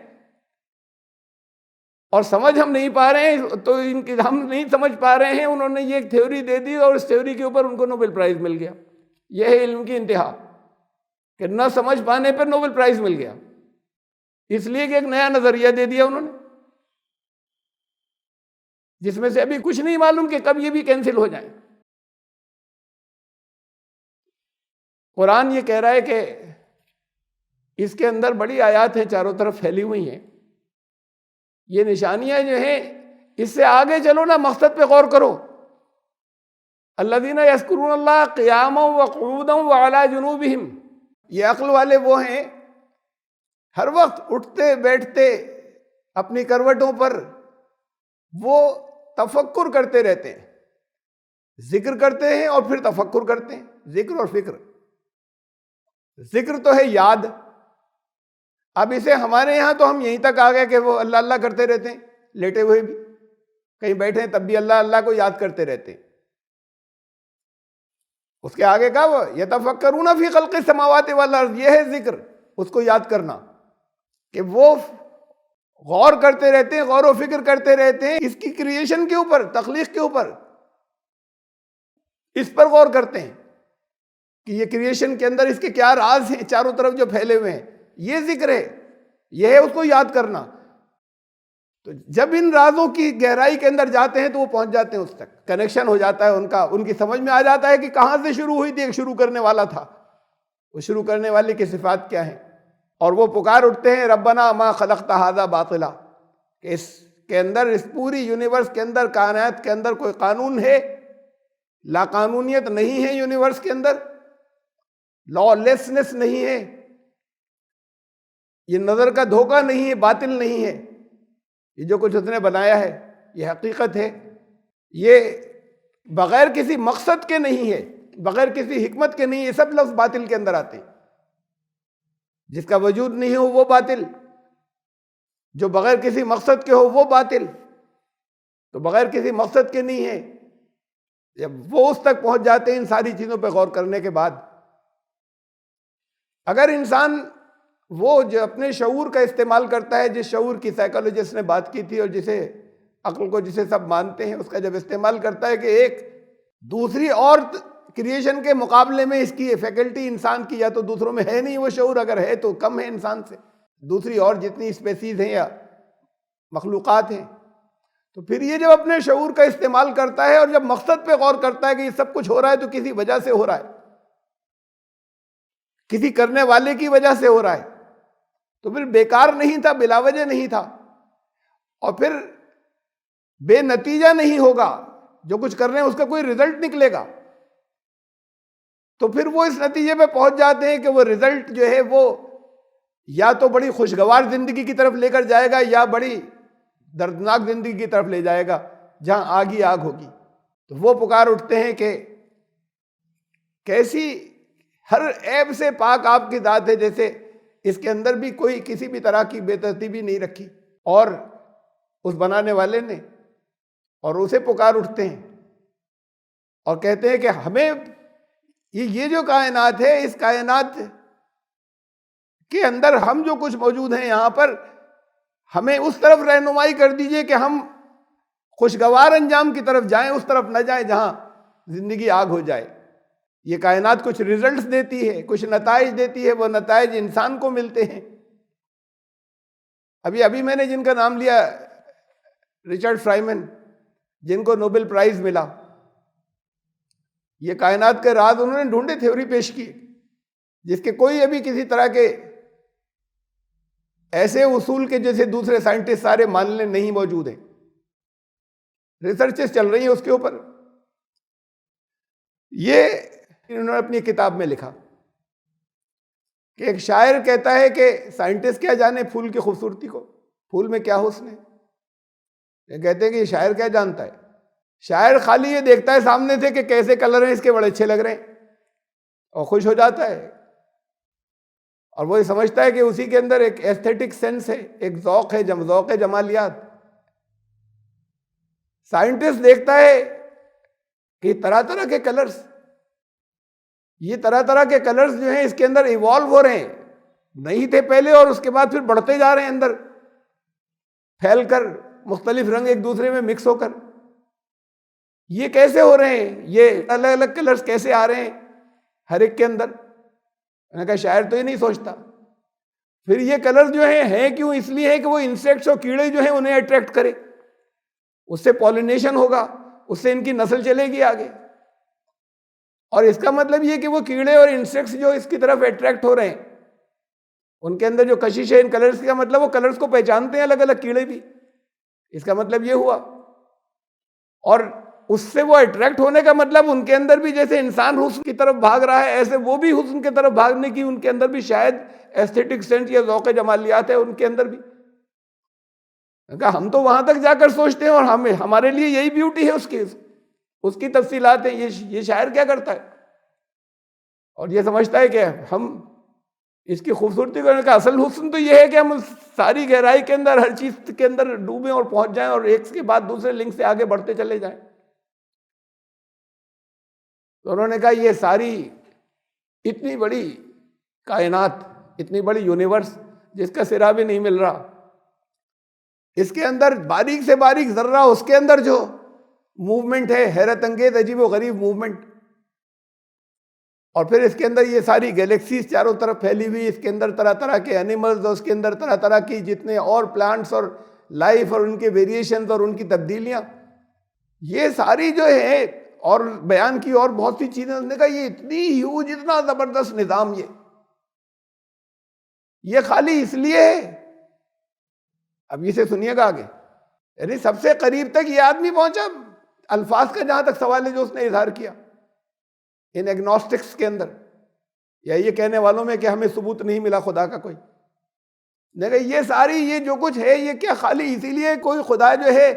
اور سمجھ ہم نہیں پا رہے ہیں، تو ان کی ہم نہیں سمجھ پا رہے ہیں. انہوں نے یہ ایک تھیوری دے دی اور اس تھیوری کے اوپر ان کو نوبل پرائز مل گیا. یہ ہے علم کی انتہا، کہ نہ سمجھ پانے پر نوبل پرائز مل گیا، اس لیے کہ ایک نیا نظریہ دے دیا انہوں نے، جس میں سے ابھی کچھ نہیں معلوم کہ کب یہ بھی کینسل ہو جائیں. قرآن یہ کہہ رہا ہے کہ اس کے اندر بڑی آیات ہیں، چاروں طرف پھیلی ہوئی ہیں. یہ نشانیاں جو ہیں، اس سے آگے چلو نا، مقصد پہ غور کرو. الذین یذکرون اللہ قیاما وقعودا وعلی جنوبہم، یہ عقل والے وہ ہیں ہر وقت اٹھتے بیٹھتے اپنی کروٹوں پر وہ تفکر کرتے رہتے ہیں، ذکر کرتے ہیں اور پھر تفکر کرتے ہیں. ذکر اور فکر. ذکر تو ہے یاد. اب اسے ہمارے یہاں تو ہم یہیں تک آ گئے کہ وہ اللہ اللہ کرتے رہتے ہیں، لیٹے ہوئے بھی، کہیں بیٹھے ہیں تب بھی اللہ اللہ کو یاد کرتے رہتے ہیں. اس کے آگے کا وہ یتفکرون فی خلق السماوات والارض، یہ ہے ذکر، اس کو یاد کرنا، کہ وہ غور کرتے رہتے ہیں، غور و فکر کرتے رہتے ہیں اس کی کریشن کے اوپر، تخلیق کے اوپر. اس پر غور کرتے ہیں کہ یہ کریشن کے اندر اس کے کیا راز ہیں چاروں طرف جو پھیلے ہوئے ہیں. یہ ذکر ہے، یہ ہے اس کو یاد کرنا. تو جب ان رازوں کی گہرائی کے اندر جاتے ہیں تو وہ پہنچ جاتے ہیں، اس تک کنیکشن ہو جاتا ہے ان کا، ان کی سمجھ میں آ جاتا ہے کہ کہاں سے شروع ہوئی تھی. ایک شروع کرنے والا تھا، وہ شروع کرنے والے کی صفات کیا ہیں. اور وہ پکار اٹھتے ہیں ربنا ما خلقت ھذا باطلا، کہ اس کے اندر، اس پوری یونیورس کے اندر، کائنات کے اندر کوئی قانون ہے، لا قانونیت نہیں ہے یونیورس کے اندر، لا لیسنس نہیں ہے. یہ نظر کا دھوکہ نہیں ہے، باطل نہیں ہے، یہ جو کچھ اس نے بنایا ہے یہ حقیقت ہے، یہ بغیر کسی مقصد کے نہیں ہے، بغیر کسی حکمت کے نہیں، یہ سب لفظ باطل کے اندر آتے ہیں۔ جس کا وجود نہیں ہو وہ باطل، جو بغیر کسی مقصد کے ہو وہ باطل، تو بغیر کسی مقصد کے نہیں ہے۔ جب وہ اس تک پہنچ جاتے ہیں ان ساری چیزوں پہ غور کرنے کے بعد، اگر انسان وہ جو اپنے شعور کا استعمال کرتا ہے، جس شعور کی سائیکالوجسٹ نے بات کی تھی اور جسے عقل کو جسے سب مانتے ہیں، اس کا جب استعمال کرتا ہے کہ ایک دوسری اور کریشن کے مقابلے میں اس کی فیکلٹی انسان کی یا تو دوسروں میں ہے نہیں، وہ شعور اگر ہے تو کم ہے انسان سے، دوسری اور جتنی اسپیسیز ہیں یا مخلوقات ہیں، تو پھر یہ جب اپنے شعور کا استعمال کرتا ہے اور جب مقصد پہ غور کرتا ہے کہ یہ سب کچھ ہو رہا ہے تو کسی وجہ سے ہو رہا ہے، کسی کرنے والے کی وجہ سے ہو رہا ہے، تو پھر بیکار نہیں تھا، بلا وجہ نہیں تھا، اور پھر بے نتیجہ نہیں ہوگا، جو کچھ کر رہے ہیں اس کا کوئی رزلٹ نکلے گا، تو پھر وہ اس نتیجے پہ پہنچ جاتے ہیں کہ وہ رزلٹ جو ہے وہ یا تو بڑی خوشگوار زندگی کی طرف لے کر جائے گا یا بڑی دردناک زندگی کی طرف لے جائے گا جہاں آگ ہی آگ ہوگی۔ تو وہ پکار اٹھتے ہیں کہ کیسی ہر عیب سے پاک آپ کی ذات ہے، جیسے اس کے اندر بھی کوئی کسی بھی طرح کی بے ترتیبی نہیں رکھی اور اس بنانے والے نے، اور اسے پکار اٹھتے ہیں اور کہتے ہیں کہ ہمیں یہ جو کائنات ہے، اس کائنات کے اندر ہم جو کچھ موجود ہیں یہاں پر، ہمیں اس طرف رہنمائی کر دیجئے کہ ہم خوشگوار انجام کی طرف جائیں، اس طرف نہ جائیں جہاں زندگی آگ ہو جائے۔ یہ کائنات کچھ ریزلٹس دیتی ہے، کچھ نتائج دیتی ہے، وہ نتائج انسان کو ملتے ہیں۔ ابھی میں نے جن کا نام لیا، رچرڈ فرائمن، جن کو نوبل پرائز ملا، یہ کائنات کے راز انہوں نے ڈھونڈے، تھیوری پیش کی جس کے کوئی ابھی کسی طرح کے ایسے اصول کے جیسے دوسرے سائنٹسٹ سارے ماننے نہیں موجود ہیں، ریسرچز چل رہی ہیں اس کے اوپر۔ یہ انہوں نے اپنی کتاب میں لکھا کہ ایک شاعر کہتا ہے کہ سائنٹسٹ کیا جانے پھول کی خوبصورتی کو، پھول میں کیا حسن ہے۔ یہ کہتے ہیں کہ یہ شاعر کیا جانتا ہے، شاعر خالی یہ دیکھتا ہے سامنے سے کہ کیسے کلر ہیں اس کے، بڑے اچھے لگ رہے ہیں، اور خوش ہو جاتا ہے، اور وہ یہ سمجھتا ہے کہ اسی کے اندر ایک ایستھیٹک سینس ہے، ایک ذوق ہے، ذوق جمالیات۔ سائنٹسٹ دیکھتا ہے کہ طرح طرح کے کلرز، یہ طرح طرح کے کلرز جو ہیں اس کے اندر ایوالو ہو رہے ہیں، نہیں تھے پہلے اور اس کے بعد پھر بڑھتے جا رہے ہیں اندر پھیل کر، مختلف رنگ ایک دوسرے میں مکس ہو کر۔ یہ کیسے ہو رہے ہیں، یہ الگ الگ کلرز کیسے آ رہے ہیں ہر ایک کے اندر؟ میں نے کہا شاعر تو یہ نہیں سوچتا۔ پھر یہ کلرز جو ہیں کیوں؟ اس لیے ہے کہ وہ انسیکٹس اور کیڑے جو ہیں انہیں اٹریکٹ کرے، اس سے پولینیشن ہوگا، اس سے ان کی نسل چلے گی آگے، اور اس کا مطلب یہ کہ وہ کیڑے اور انسیکٹس جو اس کی طرف اٹریکٹ ہو رہے ہیں، ان کے اندر جو کشش ہے ان کلرز کا، مطلب وہ کلرز کو پہچانتے ہیں الگ الگ کیڑے بھی، اس کا مطلب یہ ہوا۔ اور اس سے وہ اٹریکٹ ہونے کا مطلب ان کے اندر بھی جیسے انسان حسن کی طرف بھاگ رہا ہے، ایسے وہ بھی حسن کی طرف بھاگنے کی ان کے اندر بھی شاید ایستھیٹک سینس یا ذوق جمالیات ہے ان کے اندر بھی۔ کہا ہم تو وہاں تک جا کر سوچتے ہیں اور ہمارے لیے یہی بیوٹی ہے، اس کی تفصیلات ہیں، یہ شاعر کیا کرتا ہے؟ اور یہ سمجھتا ہے کہ ہم اس کی خوبصورتی کرنے کا اصل حسن تو یہ ہے کہ ہم ساری گہرائی کے اندر ہر چیز کے اندر ڈوبیں اور پہنچ جائیں اور ایک کے بعد دوسرے لنک سے آگے بڑھتے چلے جائیں۔ تو انہوں نے کہا یہ ساری اتنی بڑی کائنات، اتنی بڑی یونیورس جس کا سرا بھی نہیں مل رہا، اس کے اندر باریک سے باریک ذرہ، اس کے اندر جو موومنٹ ہے، حیرت انگیز عجیب و غریب موومنٹ، اور پھر اس کے اندر یہ ساری گیلیکسیز چاروں طرف پھیلی ہوئی، اس کے اندر طرح طرح کے اینیملز، اور اس کے اندر طرح طرح کی جتنے اور پلانٹس اور لائف اور ان کے ویریشنز اور ان کی تبدیلیاں، یہ ساری جو ہے اور بیان کی اور بہت سی چیزیں، اس نے کہا یہ اتنی ہیوج، اتنا زبردست نظام، یہ خالی اس لیے ہے۔ اب اسے سنیے گا آگے، یعنی سب سے قریب تک یہ آدمی پہنچا الفاظ کا، جہاں تک سوال ہے جو اس نے اظہار کیا ان ایگنوسٹکس کے اندر، یا یہ کہنے والوں میں کہ ہمیں ثبوت نہیں ملا خدا کا کوئی۔ دیکھیں یہ ساری یہ جو کچھ ہے یہ کیا خالی اسی لیے کوئی خدا جو ہے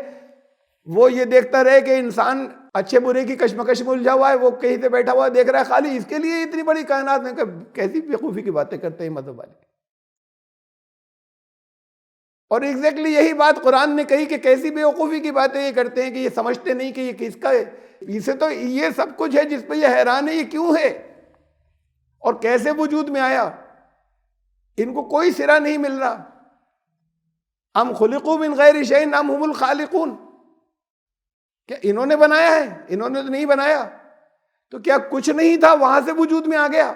وہ یہ دیکھتا رہے کہ انسان اچھے برے کی کشمکش میں الجھا ہوا ہے، وہ کہیں سے بیٹھا ہوا دیکھ رہا ہے، خالی اس کے لیے اتنی بڑی کائنات میں کیسی بیوقوفی کی باتیں کرتے ہیں مذہب والے. اور ایگزیکٹلی یہی بات قرآن نے کہی کہ کیسی بیوقوفی کی باتیں یہ کرتے ہیں کہ یہ سمجھتے نہیں کہ یہ کس کا ہے. اسے تو یہ سب کچھ ہے جس پہ یہ حیران ہے، یہ کیوں ہے اور کیسے وجود میں آیا، ان کو کوئی سرا نہیں مل رہا. ام خلقوا من غیر شیء ام هم الخالقون، کیا انہوں نے بنایا ہے؟ انہوں نے تو نہیں بنایا. تو کیا کچھ نہیں تھا وہاں سے وجود میں آ گیا؟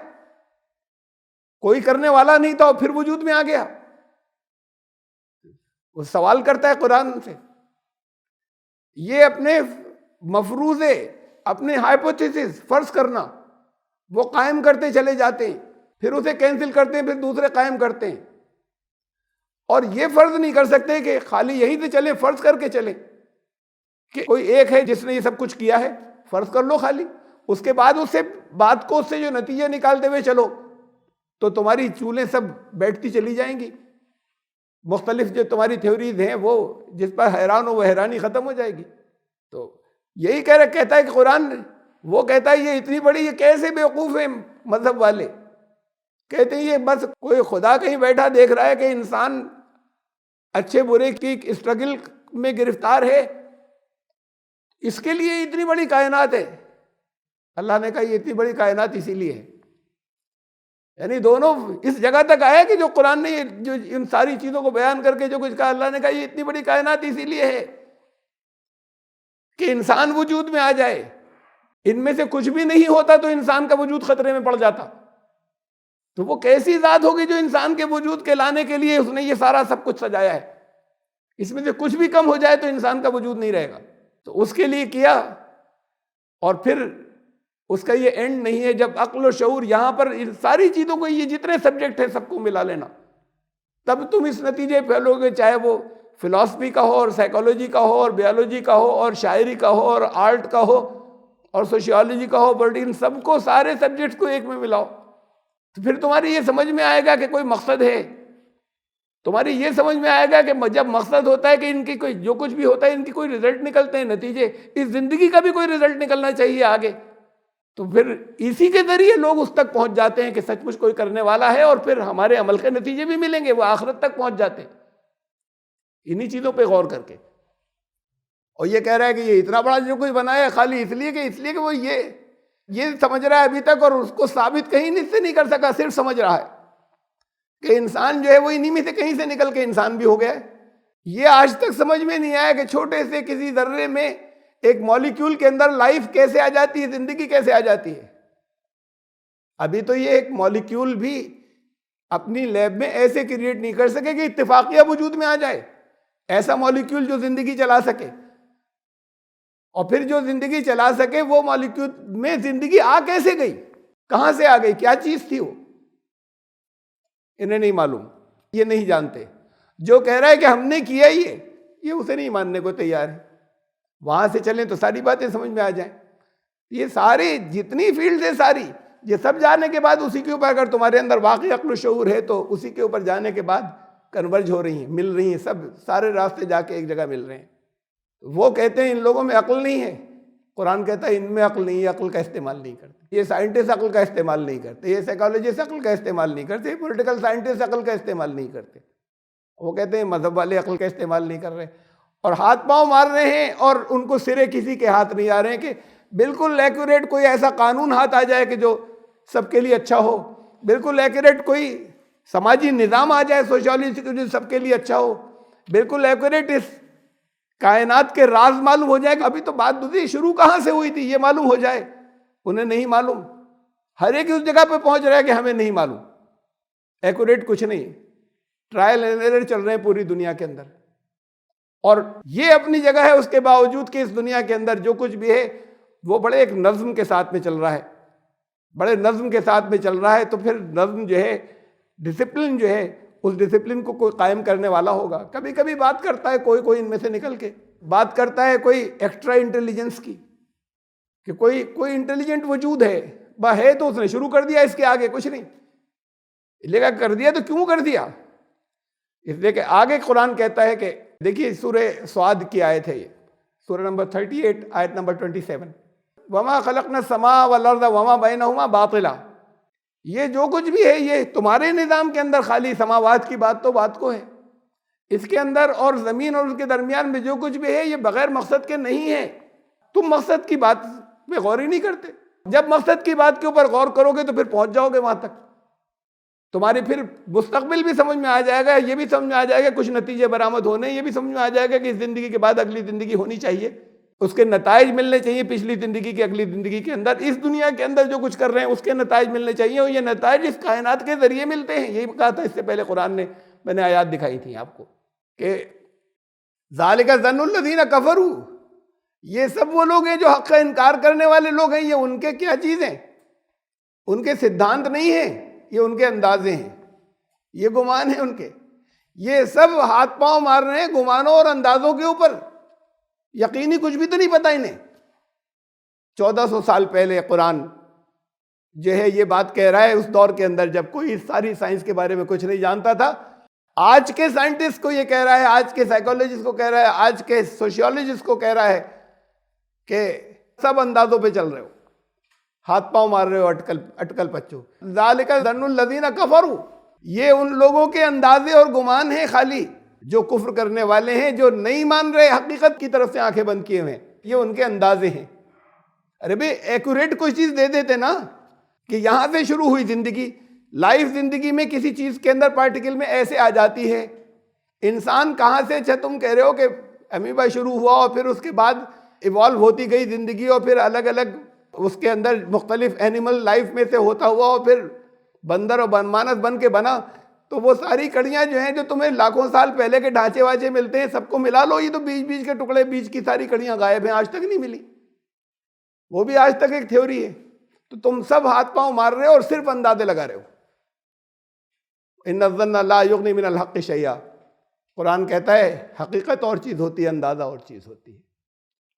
کوئی کرنے والا نہیں تھا اور پھر وجود میں آ گیا؟ وہ سوال کرتا ہے قرآن سے. یہ اپنے مفروضے، اپنے ہائپوتھیسس فرض کرنا وہ قائم کرتے چلے جاتے ہیں، پھر اسے کینسل کرتے ہیں، پھر دوسرے قائم کرتے ہیں. اور یہ فرض نہیں کر سکتے کہ خالی یہیں سے چلیں، فرض کر کے چلیں کہ کوئی ایک ہے جس نے یہ سب کچھ کیا ہے، فرض کر لو خالی. اس کے بعد اس سے بات کو، اس سے جو نتیجے نکالتے ہوئے چلو تو تمہاری چولیں سب بیٹھتی چلی جائیں گی. مختلف جو تمہاری تھیوریز ہیں وہ جس پر حیران ہو وہ حیرانی ختم ہو جائے گی. تو یہی کہتا ہے کہ قرآن وہ کہتا ہے یہ اتنی بڑی، یہ کیسے بیوقوف ہیں مذہب والے، کہتے ہیں یہ بس کوئی خدا کہیں بیٹھا دیکھ رہا ہے کہ انسان اچھے برے کی اسٹرگل میں گرفتار ہے، اس کے لیے اتنی بڑی کائنات ہے. اللہ نے کہا یہ اتنی بڑی کائنات اسی لیے ہے. یعنی دونوں اس جگہ تک آیا کہ جو قرآن نے جو ان ساری چیزوں کو بیان کر کے جو کچھ کہا، اللہ نے کہا یہ اتنی بڑی کائنات اسی لیے ہے کہ انسان وجود میں آ جائے. ان میں سے کچھ بھی نہیں ہوتا تو انسان کا وجود خطرے میں پڑ جاتا. تو وہ کیسی ذات ہوگی جو انسان کے وجود کے لانے کے لیے اس نے یہ سارا سب کچھ سجایا ہے. اس میں سے کچھ بھی کم ہو جائے تو انسان کا وجود نہیں رہے گا. تو اس کے لیے کیا، اور پھر اس کا یہ اینڈ نہیں ہے. جب عقل و شعور یہاں پر ان ساری چیزوں کو، یہ جتنے سبجیکٹ ہیں سب کو ملا لینا، تب تم اس نتیجے پہ پھیلو گے، چاہے وہ فلاسفی کا ہو اور سائیکالوجی کا ہو اور بیالوجی کا ہو اور شاعری کا ہو اور آرٹ کا ہو اور سوشیالوجی کا ہو، بٹ ان سب کو، سارے سبجیکٹس کو ایک میں ملاؤ تو پھر تمہاری یہ سمجھ میں آئے گا کہ کوئی مقصد ہے. تمہاری یہ سمجھ میں آئے گا کہ جب مقصد ہوتا ہے کہ ان کی کوئی جو کچھ بھی ہوتا ہے ان کی کوئی رزلٹ نکلتے ہیں، نتیجے، اس زندگی کا بھی کوئی رزلٹ نکلنا چاہیے آگے. تو پھر اسی کے ذریعے لوگ اس تک پہنچ جاتے ہیں کہ سچ مچ کوئی کرنے والا ہے، اور پھر ہمارے عمل کے نتیجے بھی ملیں گے، وہ آخرت تک پہنچ جاتے ہیں انہی چیزوں پہ غور کر کے. اور یہ کہہ رہا ہے کہ یہ اتنا بڑا جو کچھ بنایا ہے خالی اس لیے کہ وہ یہ سمجھ رہا ہے ابھی تک، اور اس کو ثابت کہیں سے نہیں کر سکا، صرف سمجھ رہا ہے کہ انسان جو ہے وہ انہی میں سے کہیں سے نکل کے انسان بھی ہو گیا ہے. یہ آج تک سمجھ میں نہیں آیا کہ چھوٹے سے کسی ذرے میں ایک مالیکیول کے اندر لائف کیسے آ جاتی ہے، زندگی کیسے آ جاتی ہے. ابھی تو یہ ایک مالیکیول بھی اپنی لیب میں ایسے کریٹ نہیں کر سکے کہ اتفاقیہ وجود میں آ جائے، ایسا مالیکیول جو زندگی چلا سکے. اور پھر جو زندگی چلا سکے وہ مالیکیول میں زندگی آ کیسے گئی، کہاں سے آ گئی، کیا چیز تھی وہ، انہیں نہیں معلوم، یہ نہیں جانتے. جو کہہ رہا ہے کہ ہم نے کیا یہ اسے نہیں ماننے کو تیار ہے. وہاں سے چلیں تو ساری باتیں سمجھ میں آ جائیں. یہ سارے جتنی فیلڈ ہے ساری، یہ سب جانے کے بعد اسی کے اوپر اگر تمہارے اندر واقعی عقل و شعور ہے تو اسی کے اوپر جانے کے بعد کنورج ہو رہی ہیں، مل رہی ہیں، سب سارے راستے جا کے ایک جگہ مل رہے ہیں. وہ کہتے ہیں ان لوگوں میں عقل نہیں ہے، قرآن کہتا ہے ان میں عقل نہیں ہے، عقل کا استعمال نہیں کرتے. یہ سائنٹسٹ عقل کا استعمال نہیں کرتے، یہ سائیکالوجسٹ عقل کا استعمال نہیں کرتے، پولیٹیکل سائنٹسٹ عقل کا استعمال نہیں کرتے. وہ کہتے ہیں مذہب والے عقل کا استعمال نہیں کر رہے اور ہاتھ پاؤں مار رہے ہیں، اور ان کو سرے کسی کے ہاتھ نہیں آ رہے ہیں کہ بالکل ایکوریٹ کوئی ایسا قانون ہاتھ آ جائے کہ جو سب کے لیے اچھا ہو، بالکل ایکوریٹ کوئی سماجی نظام آ جائے سوشیالوجی جو سب کے لیے اچھا ہو، بالکل ایکوریٹ اس کائنات کے راز معلوم ہو جائے. ابھی تو بات دوسری شروع کہاں سے ہوئی تھی یہ معلوم ہو جائے، انہیں نہیں معلوم. ہر ایک اس جگہ پہ پہنچ رہا ہے کہ ہمیں نہیں معلوم، ایکوریٹ کچھ نہیں، ٹرائل اینڈ ایرر چل رہے ہیں پوری دنیا کے اندر. اور یہ اپنی جگہ ہے، اس کے باوجود کہ اس دنیا کے اندر جو کچھ بھی ہے وہ بڑے ایک نظم کے ساتھ میں چل رہا ہے، بڑے نظم کے ساتھ میں چل رہا ہے. تو پھر نظم جو ہے، ڈسپلن جو ہے، اس ڈسپلن کو کوئی قائم کرنے والا ہوگا. کبھی کبھی بات کرتا ہے کوئی ان میں سے نکل کے بات کرتا ہے کوئی ایکسٹرا انٹیلیجنس کی، کہ کوئی انٹیلیجنٹ وجود ہے، ہے تو اس نے شروع کر دیا، اس کے آگے کچھ نہیں. لیکن کر دیا تو کیوں کر دیا؟ اس لیے کہ آگے قرآن کہتا ہے کہ دیکھیے سورہ سعد کی آیت ہے یہ، سورہ نمبر 38 آیت نمبر 27، وما خلقنا السماء والارض وما بینہما باطلا، یہ جو کچھ بھی ہے یہ تمہارے نظام کے اندر خالی سماوات کی بات تو بات کو ہے، اس کے اندر اور زمین اور اس کے درمیان میں جو کچھ بھی ہے یہ بغیر مقصد کے نہیں ہے۔ تم مقصد کی بات پہ غور ہی نہیں کرتے، جب مقصد کی بات کے اوپر غور کرو گے تو پھر پہنچ جاؤ گے وہاں تک، تمہاری پھر مستقبل بھی سمجھ میں آ جائے گا، یہ بھی سمجھ میں آ جائے گا کچھ نتیجے برآمد ہونے، یہ بھی سمجھ میں آ جائے گا کہ اس زندگی کے بعد اگلی زندگی ہونی چاہیے، اس کے نتائج ملنے چاہیے پچھلی زندگی کے اگلی زندگی کے اندر، اس دنیا کے اندر جو کچھ کر رہے ہیں اس کے نتائج ملنے چاہیے، اور یہ نتائج اس کائنات کے ذریعے ملتے ہیں۔ یہی کہا تھا اس سے پہلے قرآن نے، میں نے آیات دکھائی تھی آپ کو کہ ذالک ظن الذین کفروا، یہ سب وہ لوگ ہیں جو حق کا انکار کرنے والے لوگ ہیں، یہ ان کے کیا چیز ہیں؟ ان کے سدھانت نہیں ہیں، یہ ان کے اندازے ہیں، یہ گمان ہیں ان کے، یہ سب ہاتھ پاؤں مار رہے ہیں گمانوں اور اندازوں کے اوپر، یقینی کچھ بھی تو نہیں پتا انہیں۔ 1400 سال پہلے قرآن جو ہے یہ بات کہہ رہا ہے اس دور کے اندر جب کوئی ساری سائنس کے بارے میں کچھ نہیں جانتا تھا، آج کے سائنٹسٹ کو یہ کہہ رہا ہے، آج کے سائیکولوجسٹ کو کہہ رہا ہے، آج کے سوشیولوجسٹ کو کہہ رہا ہے کہ سب اندازوں پہ چل رہے ہو، ہاتھ پاؤں مار رہے ہو اٹکل پچو۔ ذالک ظن الذین کفروا، یہ ان لوگوں کے اندازے اور گمان ہیں خالی جو کفر کرنے والے ہیں، جو نہیں مان رہے حقیقت کی طرف سے آنکھیں بند کیے ہوئے ہیں، یہ ان کے اندازے ہیں۔ ارے بھئی ایکوریٹ کوئی چیز دے دیتے نا، کہ یہاں سے شروع ہوئی زندگی، لائف زندگی میں کسی چیز کے اندر پارٹیکل میں ایسے آ جاتی ہے، انسان کہاں سے، اچھا تم کہہ رہے ہو کہ امیبا شروع ہوا اور پھر اس کے بعد ایوالو ہوتی گئی زندگی، اور پھر الگ الگ اس کے اندر مختلف اینیمل لائف میں سے ہوتا ہوا اور پھر بندر اور مانس بن کے بنا، تو وہ ساری کڑیاں جو ہیں جو تمہیں لاکھوں سال پہلے کے ڈھانچے واچے ملتے ہیں سب کو ملا لو، یہ تو بیچ بیچ کے ٹکڑے، بیچ کی ساری کڑیاں غائب ہیں، آج تک نہیں ملی، وہ بھی آج تک ایک تھیوری ہے۔ تو تم سب ہاتھ پاؤں مار رہے ہو اور صرف اندازے لگا رہے ہو۔ ان الظن لا یغنی من الحق شیئا، قرآن کہتا ہے حقیقت اور چیز ہوتی ہے، اندازہ اور چیز ہوتی ہے،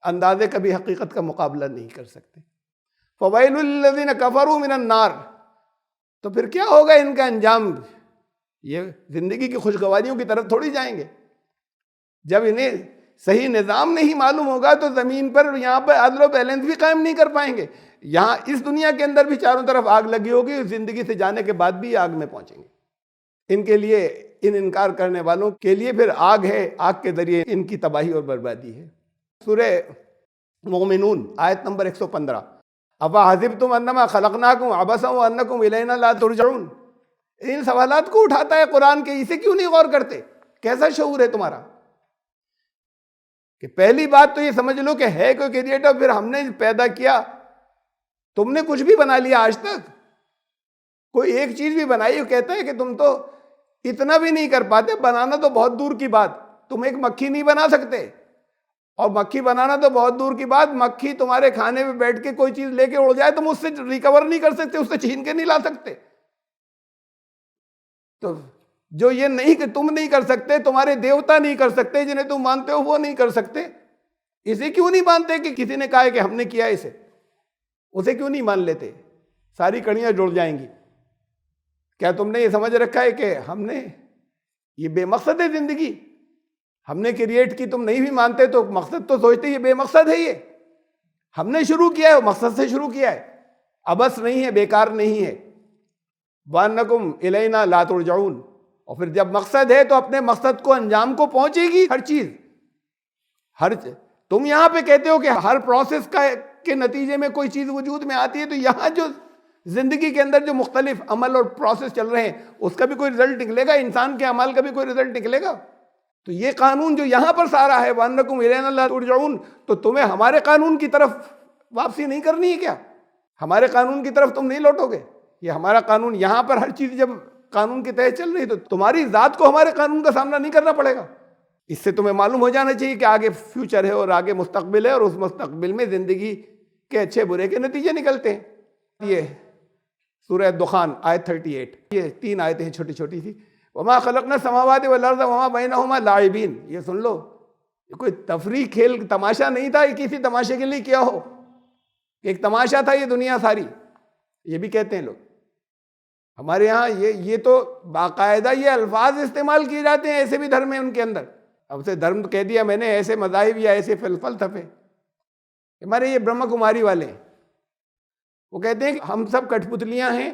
اندازے کبھی حقیقت کا مقابلہ نہیں کر سکتے۔ فویل للذین کفروا من النار، تو پھر کیا ہوگا ان کا انجام؟ یہ زندگی کی خوشگواریوں کی طرف تھوڑی جائیں گے، جب انہیں صحیح نظام نہیں معلوم ہوگا تو زمین پر یہاں پر عدل و بیلنس بھی قائم نہیں کر پائیں گے، یہاں اس دنیا کے اندر بھی چاروں طرف آگ لگی ہوگی، زندگی سے جانے کے بعد بھی آگ میں پہنچیں گے۔ ان کے لیے، ان انکار کرنے والوں کے لیے پھر آگ ہے، آگ کے ذریعے ان کی تباہی اور بربادی ہے۔ سورہ مومنون آیت نمبر 115، افحسبتم انما خلقناکم عبثا وانکم الینا لا ترجعون، ان سوالات کو اٹھاتا ہے قرآن کے، اسے کیوں نہیں غور کرتے؟ کیسا شعور ہے تمہارا؟ کہ پہلی بات تو یہ سمجھ لو کہ ہے کوئی کریٹر، پھر ہم نے پیدا کیا، تم نے کچھ بھی بنا لیا آج تک؟ کوئی ایک چیز بھی بنائی؟ وہ کہتا ہے کہ تم تو اتنا بھی نہیں کر پاتے، بنانا تو بہت دور کی بات، تم ایک مکھی نہیں بنا سکتے، اور مکھی بنانا تو بہت دور کی بات، مکھی تمہارے کھانے میں بیٹھ کے کوئی چیز لے کے اڑ جائے تم اس سے ریکور نہیں کر سکتے، اس سے چھین کے نہیں لا سکتے۔ تو جو یہ نہیں کہ تم نہیں کر سکتے، تمہارے دیوتا نہیں کر سکتے، جنہیں تم مانتے ہو وہ نہیں کر سکتے، اسے کیوں نہیں مانتے کہ کسی نے کہا ہے کہ ہم نے کیا اسے کیوں نہیں مان لیتے؟ ساری کڑیاں جڑ جائیں گی۔ کیا تم نے یہ سمجھ رکھا ہے کہ ہم نے، یہ بے مقصد ہے زندگی، ہم نے کریٹ کی، تم نہیں بھی مانتے تو مقصد تو سوچتے یہ بے مقصد ہے، یہ ہم نے شروع کیا ہے، مقصد سے شروع کیا ہے، عبث نہیں ہے، بیکار نہیں ہے۔ وَأَنَّكُمْ إِلَيْنَا لَا تُرْجَعُونَ، اور پھر جب مقصد ہے تو اپنے مقصد کو انجام کو پہنچے گی ہر چیز، تم یہاں پہ کہتے ہو کہ ہر پروسیس کے نتیجے میں کوئی چیز وجود میں آتی ہے، تو یہاں جو زندگی کے اندر جو مختلف عمل اور پروسیس چل رہے ہیں اس کا بھی کوئی رزلٹ نکلے گا، انسان کے اعمال کا بھی کوئی رزلٹ نکلے گا۔ تو یہ قانون جو یہاں پر سارا ہے وَأَنَّكُمْ إِلَيْنَا لَا تُرْجَعُونَ، تو تمہیں ہمارے قانون کی طرف واپسی نہیں کرنی ہے کیا؟ ہمارے قانون کی طرف تم نہیں لوٹو گے؟ یہ ہمارا قانون، یہاں پر ہر چیز جب قانون کے تحت چل رہی تو تمہاری ذات کو ہمارے قانون کا سامنا نہیں کرنا پڑے گا۔ اس سے تمہیں معلوم ہو جانا چاہیے کہ آگے فیوچر ہے اور آگے مستقبل ہے، اور اس مستقبل میں زندگی کے اچھے برے کے نتیجے نکلتے ہیں۔ یہ سورہ دخان آیت 38، یہ 3 آیتیں ہیں چھوٹی چھوٹی سی۔ وما خلقنا السماوات والارض وما بینہما لاعبین، یہ سن لو، یہ کوئی تفریح کھیل تماشا نہیں تھا، یہ کسی تماشے کے لیے کیا ہو، ایک تماشا تھا یہ دنیا ساری، یہ بھی کہتے ہیں لوگ۔ ہمارے یہاں یہ تو باقاعدہ یہ الفاظ استعمال کیے جاتے ہیں، ایسے بھی دھرم ہیں ان کے اندر. اب سے دھرم کہہ دیا میں نے، ایسے مذاہب یا ایسے فلسفے. ہمارے یہ برہما کماری والے ہیں، وہ کہتے ہیں کہ ہم سب کٹھ پتلیاں ہیں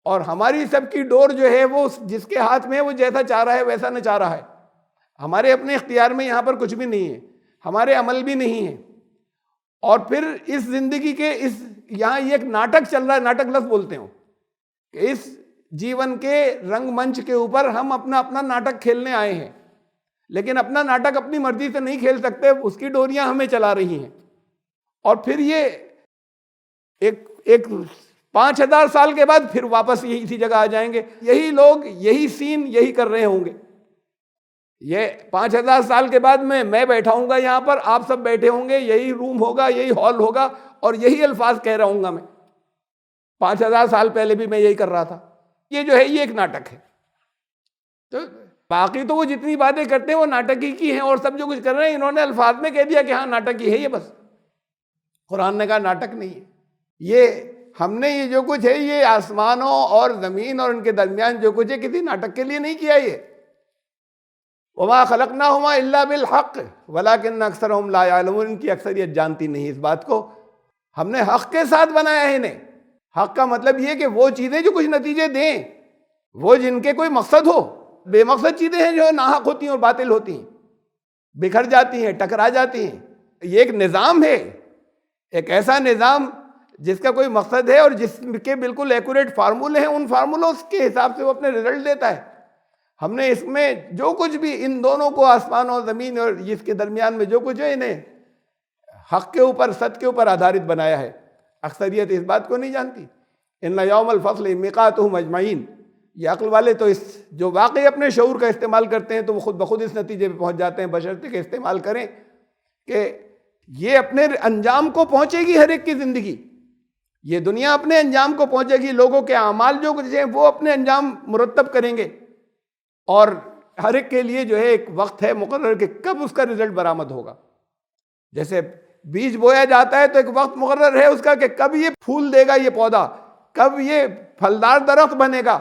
اور ہماری سب کی ڈور جو ہے وہ جس کے ہاتھ میں ہے وہ جیسا چاہ رہا ہے ویسا نہ چاہ رہا ہے. ہمارے اپنے اختیار میں یہاں پر کچھ بھی نہیں ہے، ہمارے عمل بھی نہیں ہے. اور پھر اس زندگی کے یہاں یہ ایک ناٹک چل رہا ہے، ناٹک لفظ بولتے ہوں کہ اس جیون کے رنگ منچ کے اوپر ہم اپنا ناٹک کھیلنے آئے ہیں، لیکن اپنا ناٹک اپنی مرضی سے نہیں کھیل سکتے، اس کی ڈوریاں ہمیں چلا رہی ہیں. اور پھر یہ ایک 5000 سال کے بعد پھر واپس اسی جگہ آ جائیں گے. یہی لوگ یہی سین یہی کر رہے ہوں گے. یہ 5000 سال کے بعد میں بیٹھا ہوں گا یہاں پر، آپ سب بیٹھے ہوں گے، یہی روم ہوگا، یہی ہال ہوگا اور یہی الفاظ کہہ رہا ہوں گا. میں 5000 سال پہلے بھی میں یہی کر رہا تھا. یہ جو ہے یہ ایک ناٹک ہے. تو باقی تو وہ جتنی باتیں کرتے ہیں وہ ناٹک ہی کی ہیں، اور سب جو کچھ کر رہے ہیں انہوں نے الفاظ میں کہہ دیا کہ ہاں ناٹک ہی ہے یہ. بس قرآن نے کہا ناٹک نہیں ہے. یہ ہم نے یہ جو کچھ ہے یہ آسمانوں اور زمین اور ان کے درمیان جو کچھ ہے کسی ناٹک کے لیے نہیں کیا. یہ وما خلقناہما الا بالحق ولکن اکثرہم لا یعلمون، ان کی اکثریت جانتی نہیں اس بات کو. ہم نے حق کے ساتھ بنایا ہے انہیں. حق کا مطلب یہ کہ وہ چیزیں جو کچھ نتیجے دیں، وہ جن کے کوئی مقصد ہو. بے مقصد چیزیں ہیں جو ناحق ہوتی ہیں اور باطل ہوتی ہیں، بکھر جاتی ہیں، ٹکرا جاتی ہیں. یہ ایک نظام ہے، ایک ایسا نظام جس کا کوئی مقصد ہے اور جس کے بالکل ایکوریٹ فارمولے ہیں، ان فارمولوں کے حساب سے وہ اپنے رزلٹ دیتا ہے. ہم نے اس میں جو کچھ بھی ان دونوں کو، آسمان اور زمین اور اس کے درمیان میں جو کچھ ہے، انہیں حق کے اوپر، سچ کے اوپر آدھارت بنایا ہے. اکثریت اس بات کو نہیں جانتی. ان یوم الفصل میقاتہم اجمعین. یہ عقل والے تو اس جو واقعی اپنے شعور کا استعمال کرتے ہیں تو وہ خود بخود اس نتیجے پہ پہنچ جاتے ہیں، بشرطے کہ استعمال کریں کہ یہ اپنے انجام کو پہنچے گی. ہر ایک کی زندگی، یہ دنیا اپنے انجام کو پہنچے گی. لوگوں کے اعمال جو کچھ ہیں وہ اپنے انجام مرتب کریں گے، اور ہر ایک کے لیے جو ہے ایک وقت ہے مقرر کہ کب اس کا رزلٹ برآمد ہوگا. جیسے بیج بویا جاتا ہے تو ایک وقت مقرر ہے اس کا کہ کب یہ پھول دے گا یہ پودا، کب یہ پھلدار درخت بنے گا،